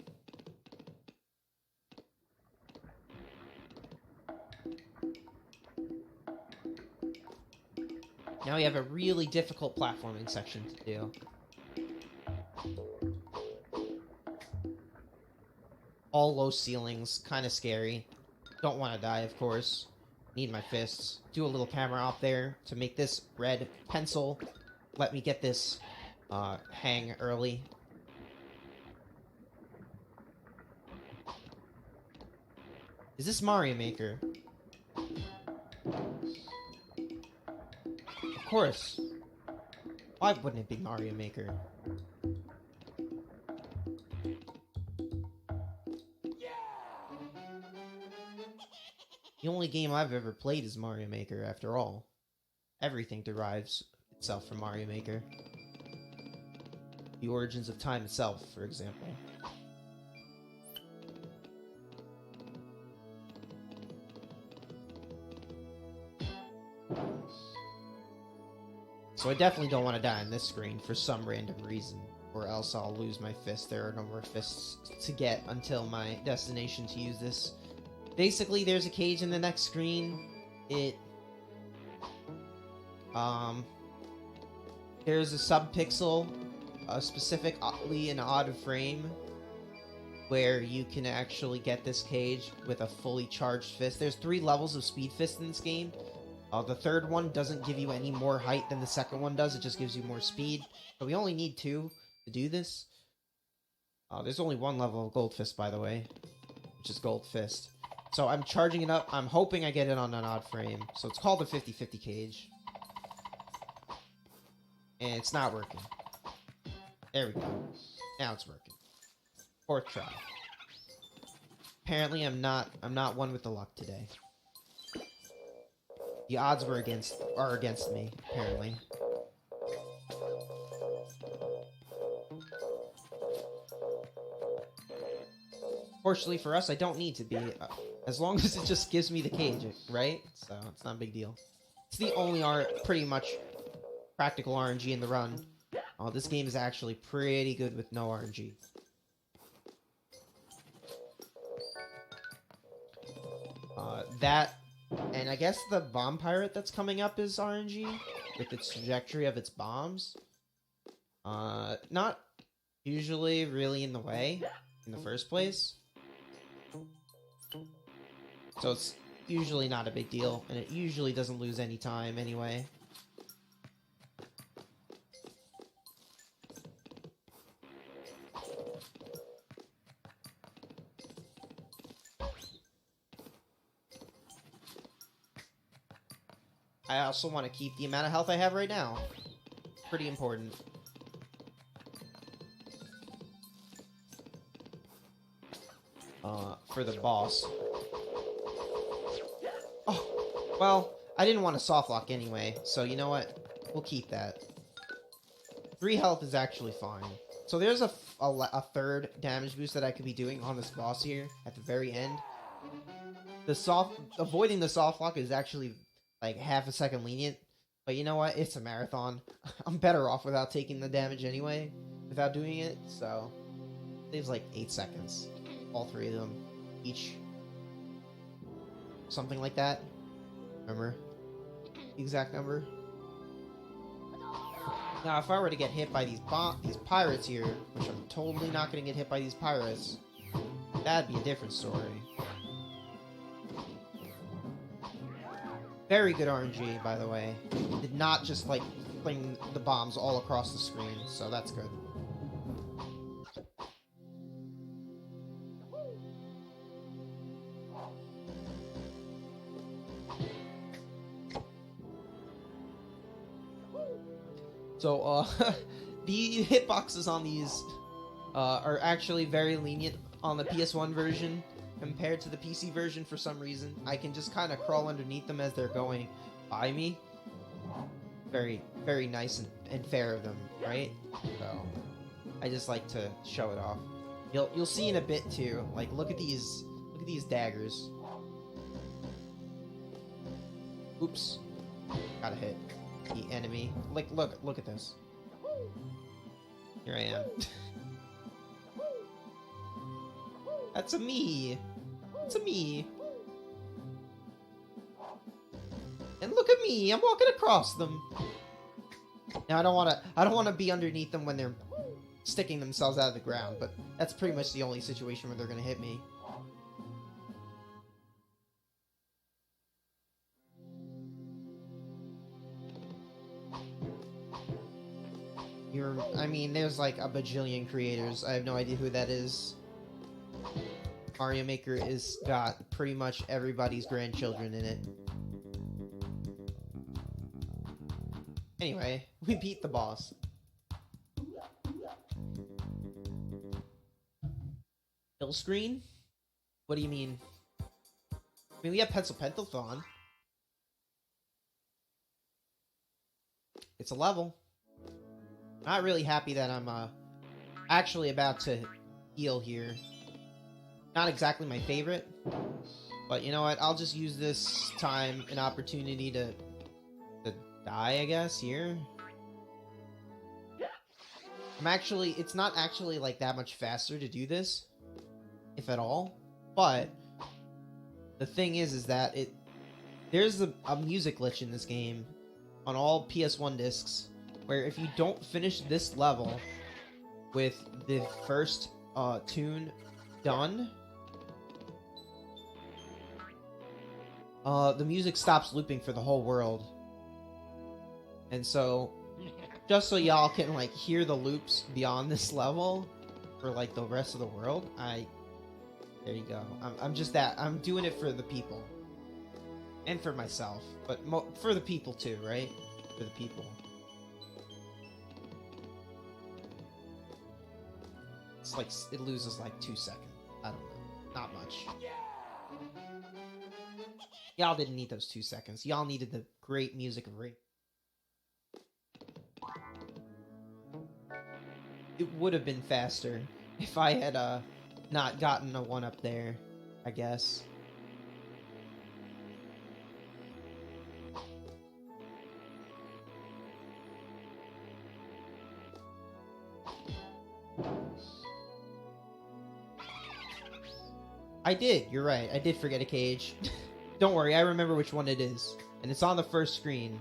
Now we have a really difficult platforming section to do. All low ceilings, kind of scary. Don't want to die, of course. Need my fists. Do a little camera op there to make this red pencil. Let me get this hang early. Is this Mario Maker? Of course. Why wouldn't it be Mario Maker? The only game I've ever played is Mario Maker, after all. Everything derives itself from Mario Maker. The origins of time itself, for example. So I definitely don't want to die on this screen for some random reason, or else I'll lose my fist. There are no more fists to get until my destination to use this. Basically, there's a cage in the next screen. There's a sub-pixel, specifically an odd frame, where you can actually get this cage with a fully charged fist. There's 3 levels of speed fist in this game. The third one doesn't give you any more height than the second one does. It just gives you more speed. So we only need 2 to do this. There's only 1 level of Gold Fist, by the way, which is Gold Fist. So I'm charging it up. I'm hoping I get it on an odd frame. So it's called the 50-50 cage. And it's not working. There we go. Now it's working. 4th try. Apparently I'm not one with the luck today. The odds are against me, apparently. Fortunately for us, I don't need to be, as long as it just gives me the cage, right? So, it's not a big deal. It's the only pretty much practical RNG in the run. This game is actually pretty good with no RNG. That, and I guess the bomb pirate that's coming up is RNG, with its trajectory of its bombs. Not usually really in the way, in the first place. So it's usually not a big deal, and it usually doesn't lose any time anyway. I also want to keep the amount of health I have right now. Pretty important. For the boss. Oh, well, I didn't want to soft lock anyway, so you know what? We'll keep that. 3 health is actually fine. So there's a 3rd damage boost that I could be doing on this boss here at the very end. Avoiding the soft lock is actually like half a second lenient, but you know what? It's a marathon. I'm better off without taking the damage anyway. without doing it, so saves like 8 seconds. All 3 of them each. Something like that. Remember the exact number? Now, if I were to get hit by these pirates here, which I'm totally not going to get hit by these pirates, that'd be a different story. Very good RNG, by the way. Did not just, like, fling the bombs all across the screen, so that's good. So, the hitboxes on these are actually very lenient on the PS1 version compared to the PC version for some reason. I can just kind of crawl underneath them as they're going by me. Very, very nice and fair of them, right? So, I just like to show it off. You'll see in a bit too. Like, look at these daggers. Oops, got a hit. The enemy. Like, look at this. Here I am. That's a me. It's a me. And look at me. I'm walking across them. Now I don't want to be underneath them when they're sticking themselves out of the ground, but that's pretty much the only situation where they're going to hit me. I mean, there's like a bajillion creators. I have no idea who that is. Mario Maker is got pretty much everybody's grandchildren in it. Anyway, we beat the boss. Kill screen? What do you mean? I mean, we have Pentathlon. It's a level. Not really happy that I'm actually about to heal here. Not exactly my favorite, but you know what? I'll just use this time an opportunity to die, I guess, here. It's not actually like that much faster to do this, if at all. But the thing is that there's a music glitch in this game on all PS1 discs, where if you don't finish this level with the first tune done, the music stops looping for the whole world. And so, just so y'all can like hear the loops beyond this level for like the rest of the world, there you go. I'm doing it for the people. And for myself, but for the people too, right? For the people. It's like, it loses like 2 seconds. I don't know. Not much. Y'all didn't need those 2 seconds. Y'all needed the great music of Rayman. It would have been faster if I had not gotten a 1-up there, I guess. I did, you're right. I did forget a cage. Don't worry, I remember which one it is. And it's on the first screen.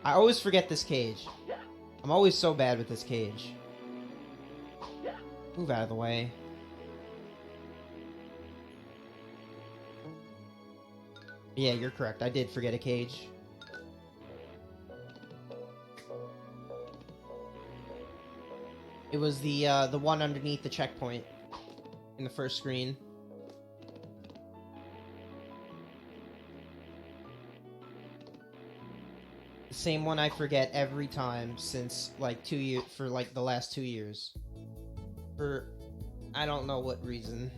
I always forget this cage. I'm always so bad with this cage. Move out of the way. Yeah, you're correct. I did forget a cage. It was the one underneath the checkpoint in the first screen. The same one I forget every time since like 2 years, for like the last 2 years. For I don't know what reason.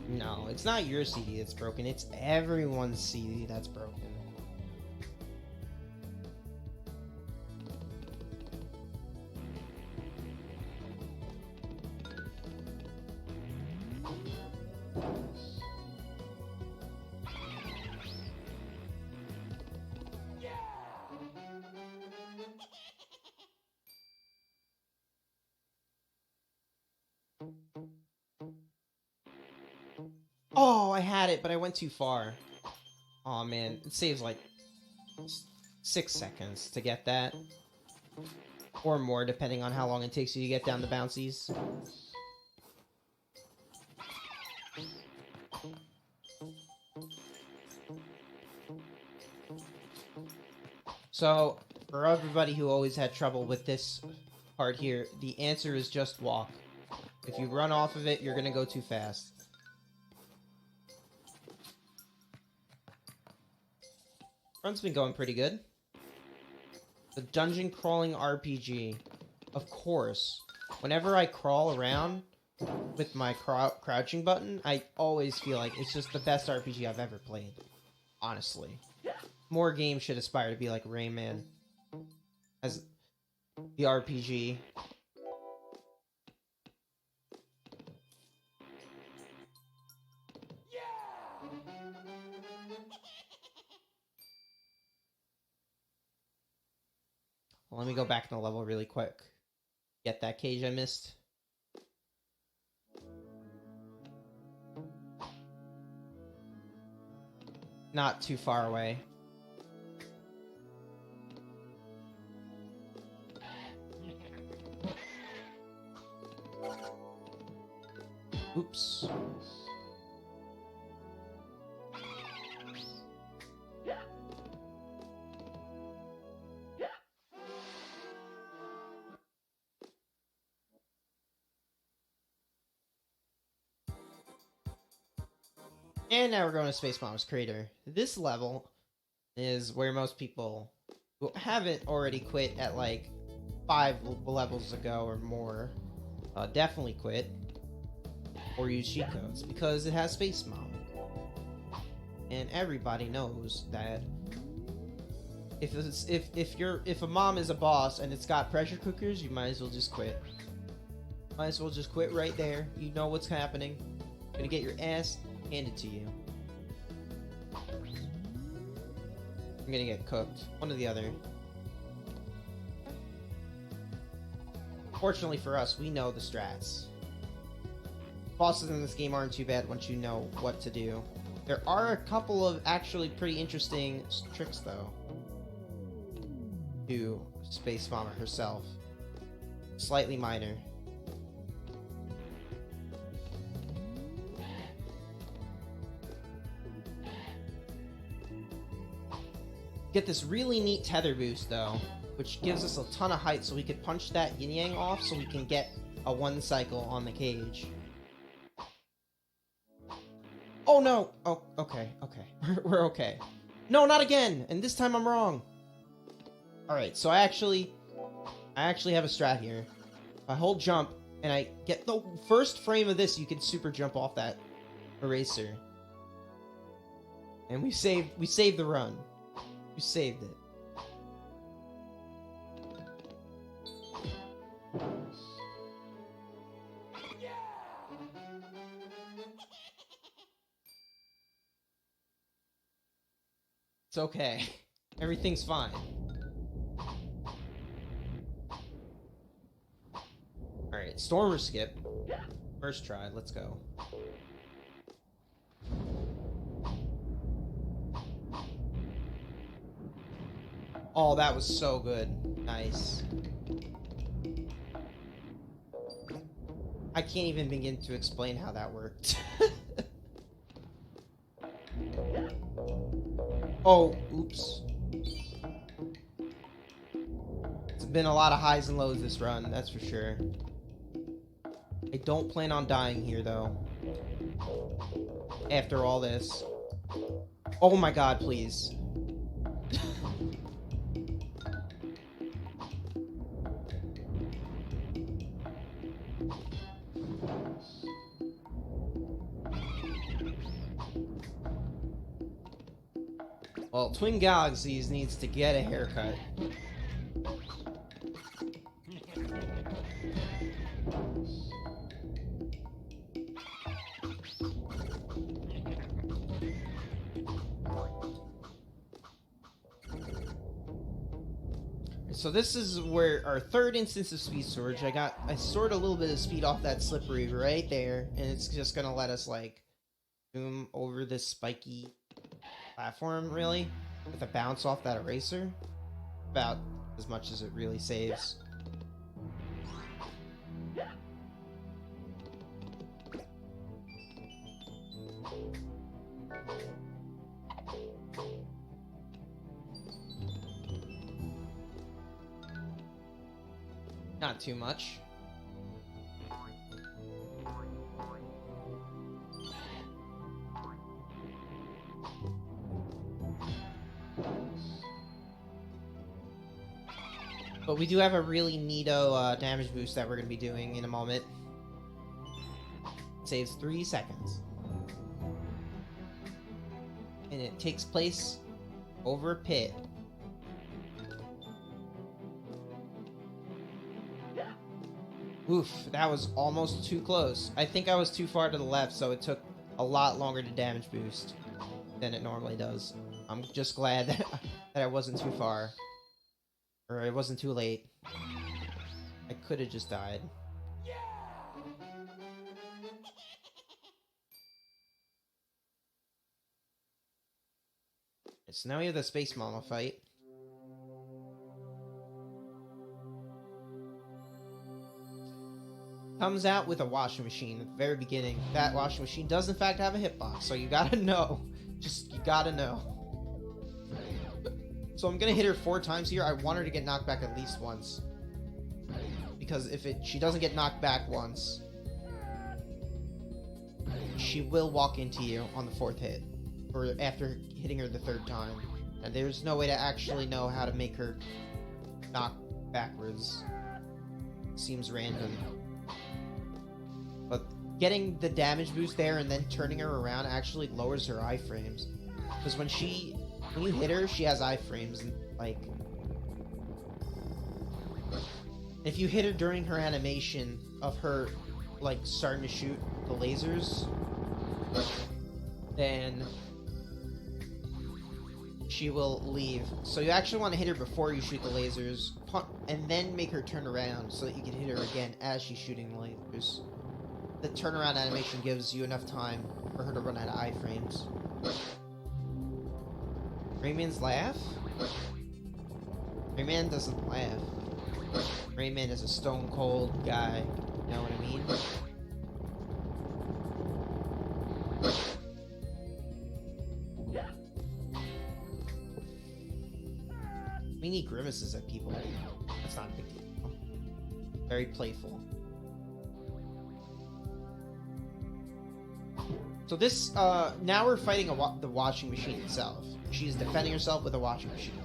No, it's not your CD that's broken, it's everyone's CD that's broken. I had it, but I went too far. Aw, man. It saves, like, 6 seconds to get that. Or more, depending on how long it takes you to get down the bouncies. So, for everybody who always had trouble with this part here, the answer is just walk. If you run off of it, you're gonna go too fast. Run's been going pretty good. The dungeon crawling RPG. Of course. Whenever I crawl around with my crouching button, I always feel like it's just the best RPG I've ever played. Honestly. More games should aspire to be like Rayman. As the RPG. Well, let me go back in the level really quick. Get that cage I missed. Not too far away. Oops. And now we're going to Space Mom's Crater. This level is where most people who haven't already quit at like 5 levels ago or more definitely quit or use cheat codes because it has Space Mom. And everybody knows that if a mom is a boss and it's got pressure cookers, you might as well just quit. Might as well just quit right there. You know what's happening. You're gonna get your ass handed to you. I'm gonna get cooked. One or the other. Fortunately for us, we know the strats. Bosses in this game aren't too bad once you know what to do. There are a couple of actually pretty interesting tricks, though, to Space Mama herself. Slightly minor. Get this really neat tether boost, though, which gives us a ton of height so we could punch that yin-yang off so we can get a 1 cycle on the cage. Oh no! Oh, okay. We're okay. No, not again! And this time I'm wrong! Alright, so I actually have a strat here. If I hold jump, and I get the first frame of this, you can super jump off that eraser. And we saved the run. We saved it. It's okay. Everything's fine. Alright, Stormer skip. First try, let's go. Oh, that was so good. Nice. I can't even begin to explain how that worked. Oh, oops. It's been a lot of highs and lows this run, that's for sure. I don't plan on dying here, though. After all this. Oh my god, please. Well, Twin Galaxies needs to get a haircut. So this is where our third instance of Speed Surge. I soared a little bit of speed off that slippery right there, and it's just gonna let us, like, zoom over this spiky platform, really, with a bounce off that eraser. About as much as it really saves. Not too much. But we do have a really neato damage boost that we're going to be doing in a moment. It saves 3 seconds. And it takes place over a pit. Oof, that was almost too close. I think I was too far to the left, so it took a lot longer to damage boost than it normally does. I'm just glad that I wasn't too far. Or it wasn't too late. I could have just died. So now we have the Space Mama fight. Comes out with a washing machine at the very beginning. That washing machine does in fact have a hitbox, so you gotta know. You gotta know. So I'm gonna hit her 4 times here. I want her to get knocked back at least once. Because if she doesn't get knocked back once, she will walk into you on the 4th hit. Or after hitting her the 3rd time. And there's no way to actually know how to make her knock backwards. Seems random. But getting the damage boost there and then turning her around actually lowers her iframes. Because when you hit her, she has iframes. And, like, if you hit her during her animation of her, like, starting to shoot the lasers, then she will leave. So you actually want to hit her before you shoot the lasers, and then make her turn around so that you can hit her again as she's shooting the lasers. The turnaround animation gives you enough time for her to run out of iframes. Rayman's laugh? Rayman doesn't laugh. Rayman is a stone cold guy. You know what I mean? We need grimaces at people. That's not a big deal. Very playful. So this, now we're fighting the washing machine itself. She's defending herself with a washing machine.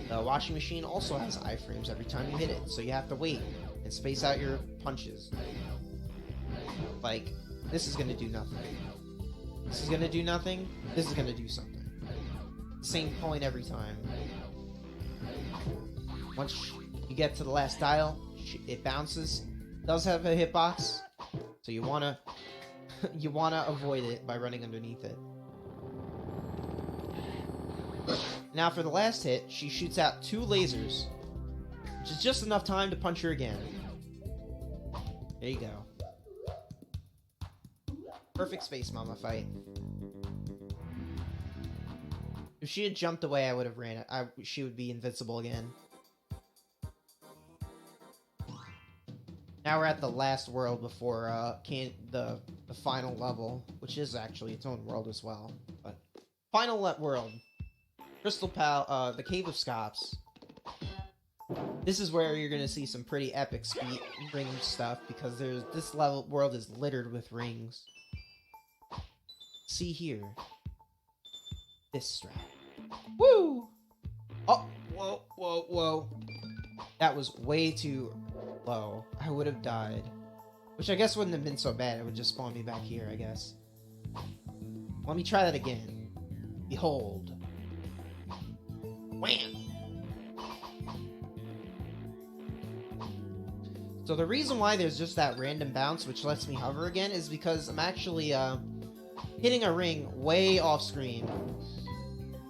The washing machine also has iframes every time you hit it, so you have to wait and space out your punches. Like, this is gonna do nothing. This is gonna do nothing. This is gonna do something. Same point every time. Once you get to the last dial, it bounces. It does have a hitbox, so you wanna avoid it by running underneath it. Now for the last hit, she shoots out 2 lasers, which is just enough time to punch her again. There you go. Perfect Space Mama fight. If she had jumped away, I would have ran it. She would be invincible again. Now we're at the last world before the final level, which is actually its own world as well. But final world, Crystal the Cave of Scops. This is where you're gonna see some pretty epic ring stuff because this world is littered with rings. See here, this strap. Woo! Oh, whoa, whoa, whoa! That was way too low. I would have died. Which I guess wouldn't have been so bad. It would just spawn me back here, I guess. Let me try that again. Behold. Wham! So the reason why there's just that random bounce, which lets me hover again, is because I'm actually hitting a ring way off screen.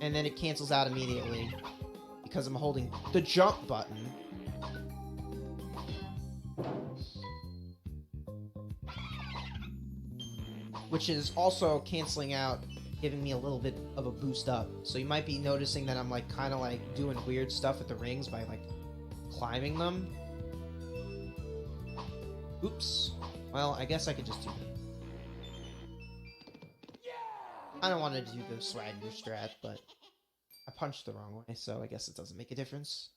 And then it cancels out immediately. Because I'm holding the jump button. which is also canceling out, giving me a little bit of a boost up. So you might be noticing that I'm like kind of like doing weird stuff with the rings by like climbing them. Oops. Well, I guess I could just do that. I don't want to do the swagger strat, but I punched the wrong way, so I guess it doesn't make a difference.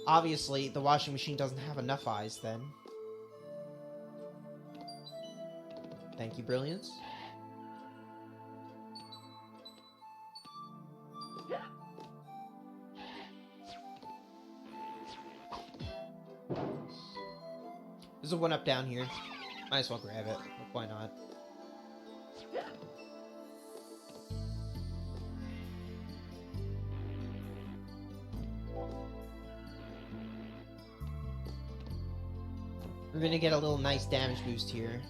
Obviously, the washing machine doesn't have enough eyes then. Thank you, Brilliance. There's a 1-up down here. Might as well grab it. Why not? We're gonna get a little nice damage boost here.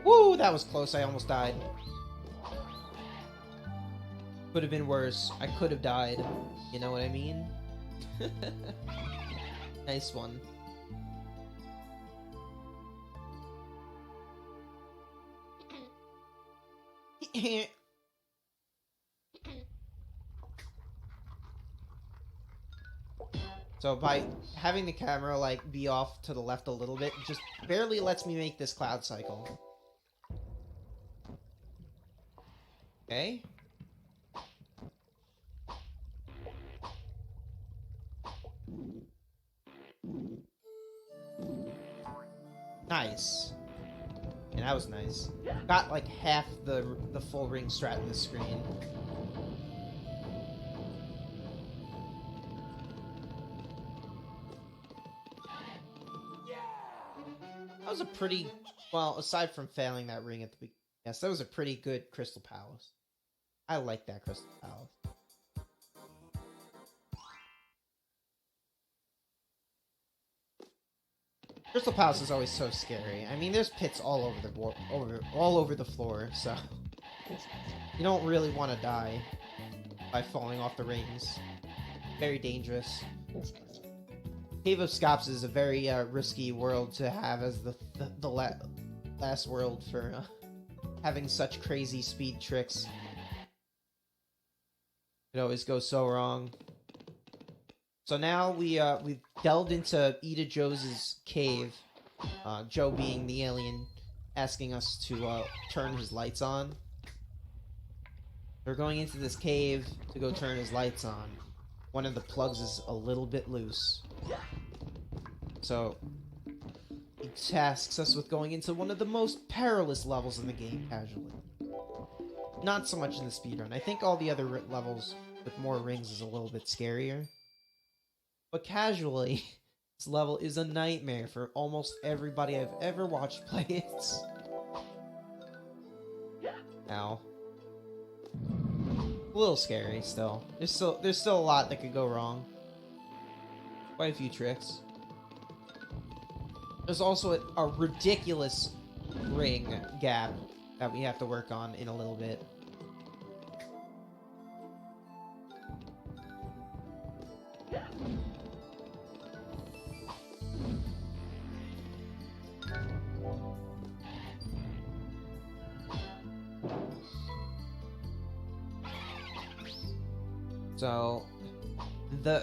Woo! That was close. I almost died. Could have been worse. I could have died. You know what I mean? Nice one. So by having the camera like be off to the left a little bit, just barely lets me make this cloud cycle. Okay. Nice. And that was nice. Got like half the full ring strat in the screen. That was a pretty, well, aside from failing that ring at the beginning, yes, that was a pretty good Crystal Palace. I like that Crystal Palace. Crystal Palace is always so scary. I mean, there's pits all over the floor, so you don't really want to die by falling off the rings. Very dangerous. Cave of Scops is a very risky world to have as the last world for having such crazy speed tricks. It always goes so wrong. So now we've delved into Ida Joe's cave. Joe being the alien, asking us to turn his lights on. We're going into this cave to go turn his lights on. One of the plugs is a little bit loose. So he tasks us with going into one of the most perilous levels in the game casually. Not so much in the speedrun. I think all the other levels with more rings is a little bit scarier. But casually, this level is a nightmare for almost everybody I've ever watched play it. Ow. A little scary still. There's still a lot that could go wrong. Quite a few tricks. There's also a ridiculous ring gap that we have to work on in a little bit. So,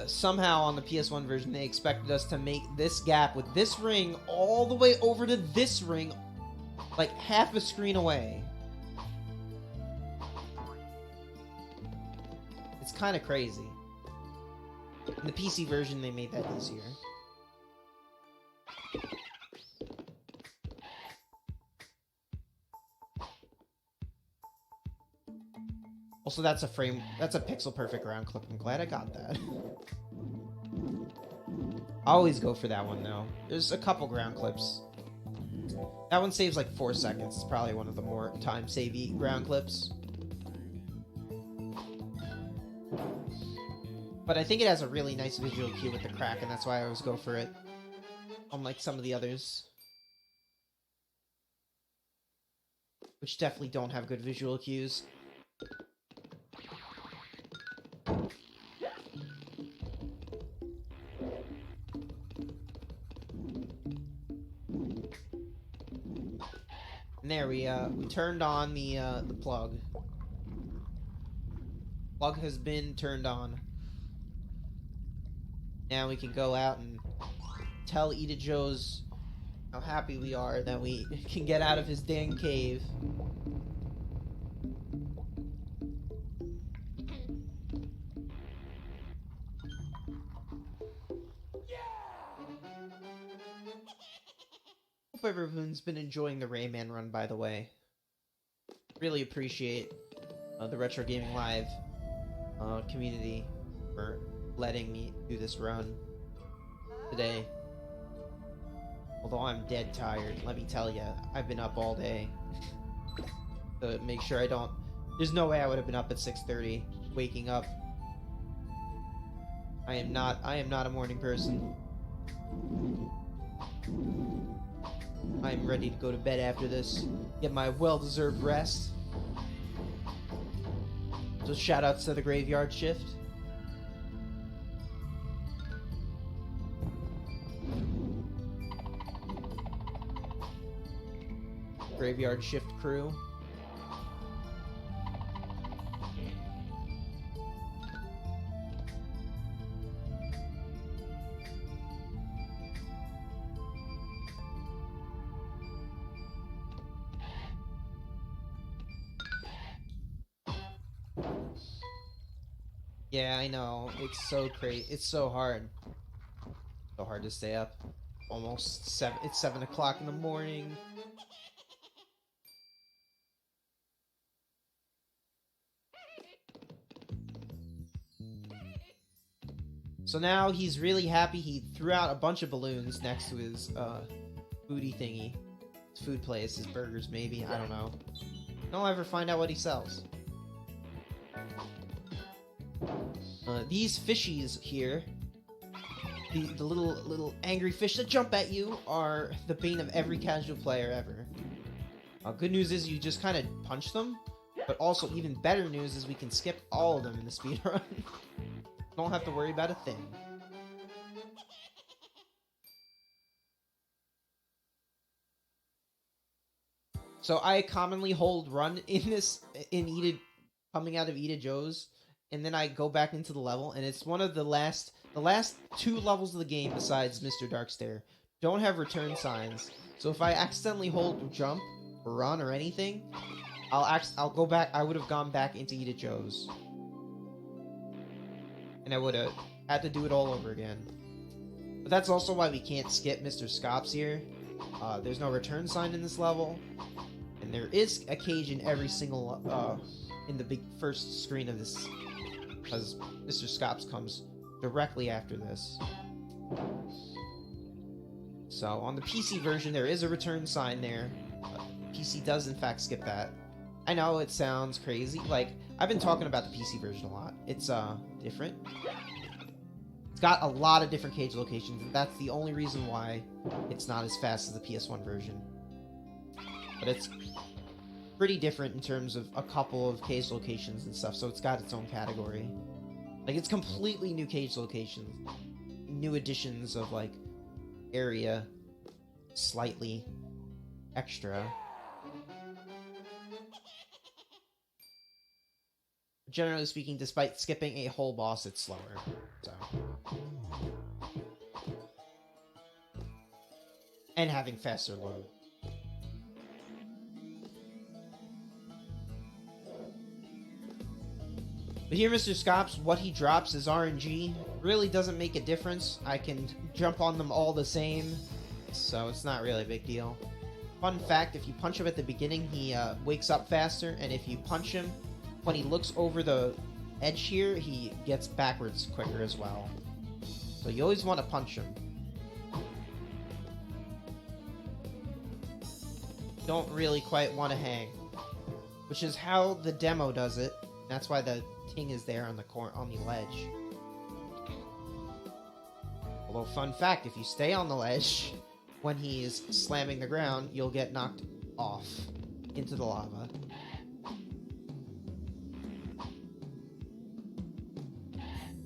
somehow on the PS1 version, they expected us to make this gap with this ring all the way over to this ring, like half a screen away. It's kind of crazy. In the PC version, they made that easier. Also, that's a pixel perfect ground clip. I'm glad I got that. I always go for that one though. There's a couple ground clips. That one saves like 4 seconds. It's probably one of the more time-savey ground clips. But I think it has a really nice visual cue with the crack, and that's why I always go for it. Unlike some of the others, which definitely don't have good visual cues. And there we turned on the plug. Plug has been turned on. Now we can go out and tell Eda Joe's how happy we are that we can get out of his dang cave. Hope everyone's been enjoying the Rayman run, by the way. Really appreciate the Retro Gaming Live community for letting me do this run today. Although I'm dead tired, let me tell you, I've been up all day to make sure I don't... There's no way I would have been up at 6:30, waking up. I am not a morning person. I'm ready to go to bed after this, get my well-deserved rest. So shoutouts to the graveyard shift. Graveyard shift crew. Yeah, I know. It's so crazy. It's so hard. So hard to stay up. Almost 7. It's 7 o'clock in the morning. So now he's really happy. He threw out a bunch of balloons next to his foodie thingy. His food place, his burgers maybe, I don't know. Don't ever find out what he sells. These fishies here, the little angry fish that jump at you, are the bane of every casual player ever. Good news is you just kind of punch them, but also even better news is we can skip all of them in the speedrun. Don't have to worry about a thing. So I commonly hold run in coming out of Eda Joe's, and then I go back into the level, and it's one of the last 2 levels of the game besides Mr. Darkstare don't have return signs. So if I accidentally hold jump or run or anything, I'll go back. I would have gone back into Eda Joe's, and I would have had to do it all over again. But that's also why we can't skip Mr. Scops here. There's no return sign in this level, and there is a cage in every single in the big first screen of this, because Mr. Scops comes directly after this. So on the PC version, there is a return sign there. PC does in fact skip that. I know it sounds crazy. Like, I've been talking about the PC version a lot. It's different. It's got a lot of different cage locations, and that's the only reason why it's not as fast as the PS1 version. But it's pretty different in terms of a couple of cage locations and stuff, so it's got its own category. Like, it's completely new cage locations. New additions of, like, area. Slightly extra. Generally speaking, despite skipping a whole boss, it's slower. So. And having faster load. But here, Mr. Scops, what he drops is RNG. Really doesn't make a difference. I can jump on them all the same, so it's not really a big deal. Fun fact, if you punch him at the beginning, he wakes up faster, and if you punch him, when he looks over the edge here, he gets backwards quicker as well. So you always want to punch him. Don't really quite want to hang. Which is how the demo does it. That's why the ting is there on the ledge. Although, fun fact, if you stay on the ledge when he is slamming the ground, you'll get knocked off into the lava.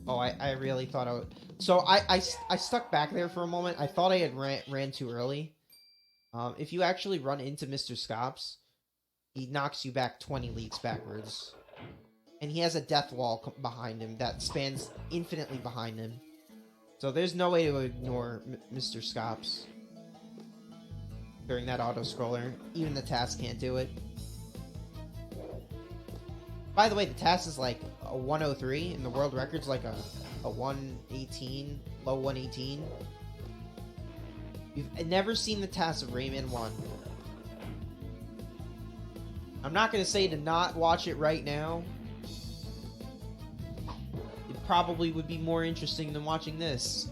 Oh, I really thought I would... So I stuck back there for a moment. I thought I had ran too early. If you actually run into Mr. Scops, he knocks you back 20 leagues backwards. And he has a death wall behind him that spans infinitely behind him. So there's no way to ignore Mr. Scops during that auto-scroller. Even the task can't do it. By the way, the task is like a 103, and the world record's like a 118, low 118. You've never seen the task of Rayman 1. I'm not going to say to not watch it right now. It probably would be more interesting than watching this.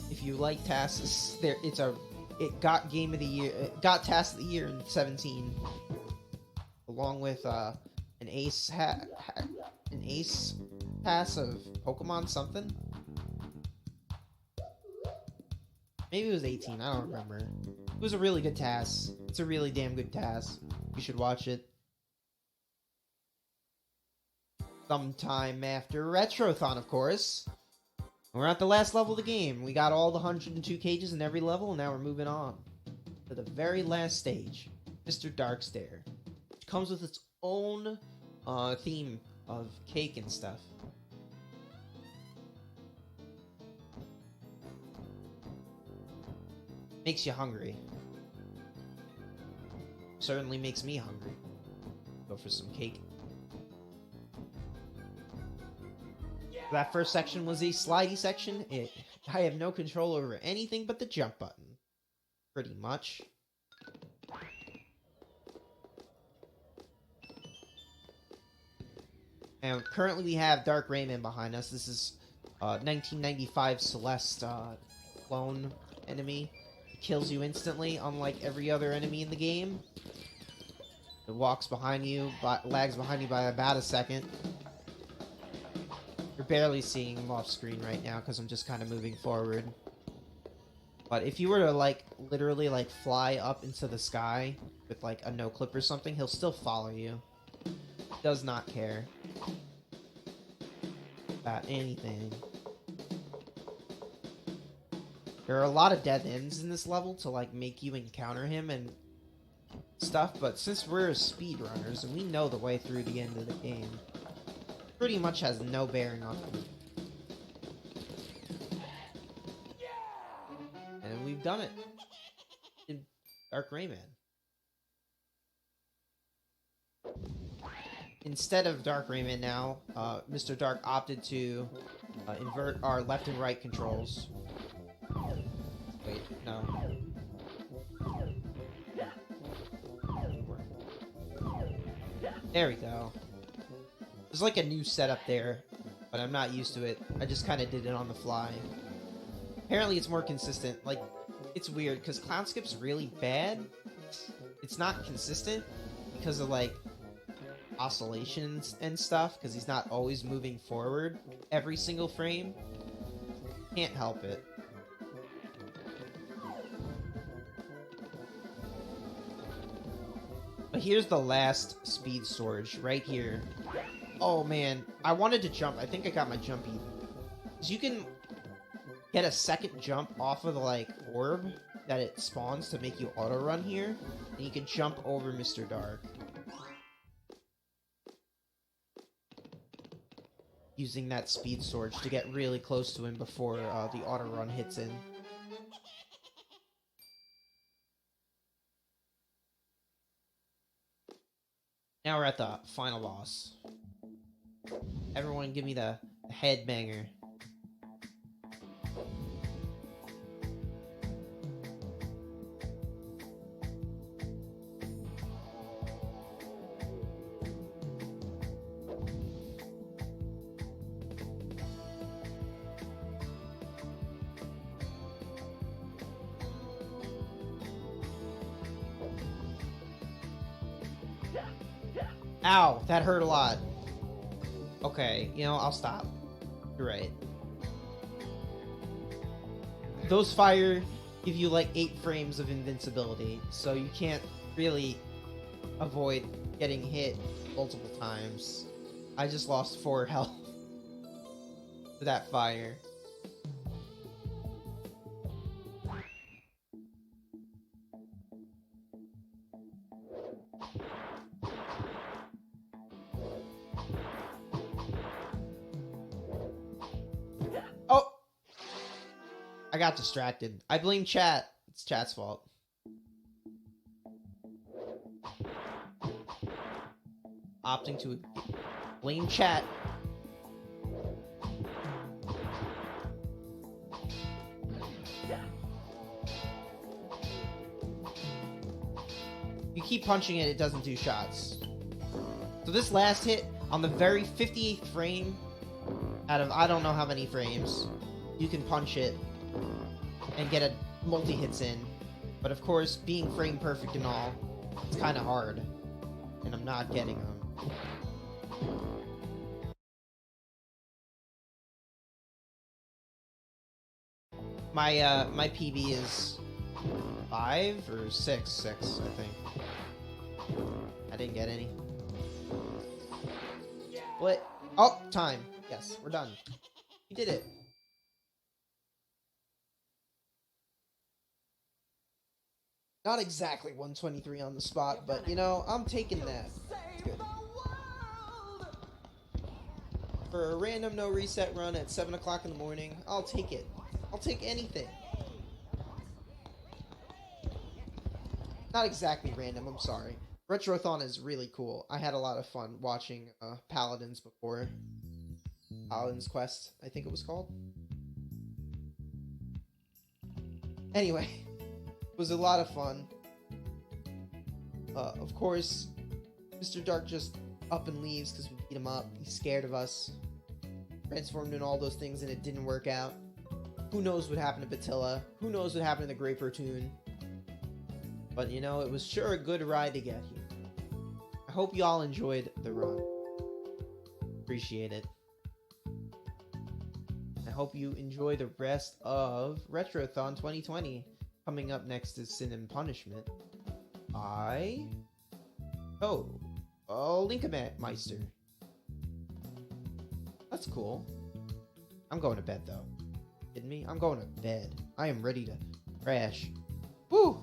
If you like tasks, it got Game of the Year, it got Task of the Year in 17, along with an ace pass of Pokemon something. Maybe it was 18. I don't remember. It was a really good task. It's a really damn good task. You should watch it. Sometime after Retrothon, of course. We're at the last level of the game. We got all the 102 cages in every level, and now we're moving on to the very last stage, Mr. Darkstare. It comes with its own theme of cake and stuff. Makes you hungry. Certainly makes me hungry. Go for some cake. That first section was a slidey section. I have no control over anything but the jump button. Pretty much. And currently we have Dark Rayman behind us. This is 1995 Celeste clone enemy. It kills you instantly, unlike every other enemy in the game. It walks behind you, lags behind you by about a second. You're barely seeing him off screen right now because I'm just kind of moving forward. But if you were to, like, literally, like, fly up into the sky with, like, a no-clip or something, he'll still follow you. Does not care about anything. There are a lot of dead ends in this level to, like, make you encounter him and stuff, but since we're speedrunners and we know the way through the end of the game, pretty much has no bearing on him. And we've done it in Dark Rayman. Instead of Dark Rayman now, Mr. Dark opted to invert our left and right controls. Wait, no. There we go. There's like a new setup there, but I'm not used to it. I just kind of did it on the fly. Apparently it's more consistent. Like, it's weird, because Clown Skip's really bad. It's not consistent because of, like, oscillations and stuff, because he's not always moving forward every single frame. Can't help it. But here's the last speed storage, right here. Oh man, I wanted to jump. I think I got my jump even. Because you can get a second jump off of the, like, orb that it spawns to make you auto-run here. And you can jump over Mr. Dark. Using that speed storage to get really close to him before the auto-run hits in. Now we're at the final boss. Everyone give me the headbanger. Ow, that hurt a lot. Okay, you know, I'll stop. You're right. Those fire give you like 8 frames of invincibility, so you can't really avoid getting hit multiple times. I just lost 4 health to that fire. I got distracted. I blame chat. It's chat's fault. Opting to blame chat. You keep punching it, it doesn't do shots. So this last hit, on the very 58th frame, out of I don't know how many frames, you can punch it and get a multi-hits in. But of course, being frame perfect and all, it's kind of hard. And I'm not getting them. My PB is 5 or 6, I think. I didn't get any. What? Oh, time. Yes, we're done. We did it. Not exactly 123 on the spot, but you know, I'm taking that. It's good. For a random no reset run at 7 o'clock in the morning, I'll take it. I'll take anything. Not exactly random, I'm sorry. RETROTHON is really cool. I had a lot of fun watching Paladins before. Paladin's Quest, I think it was called. Anyway, it was a lot of fun. Of course, Mr. Dark just up and leaves because we beat him up. He's scared of us. Transformed in all those things and it didn't work out. Who knows what happened to Batilla? Who knows what happened to the Grape Ratoon? But you know, it was sure a good ride to get here. I hope y'all enjoyed the run. Appreciate it. I hope you enjoy the rest of RETROTHON 2020. Coming up next is Sin and Punishment by Linkmeister. That's cool. I'm going to bed though. Kidding me? I'm going to bed. I am ready to crash. Woo!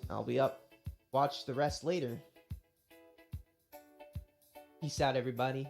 I'll be up. Watch the rest later. Peace out, everybody.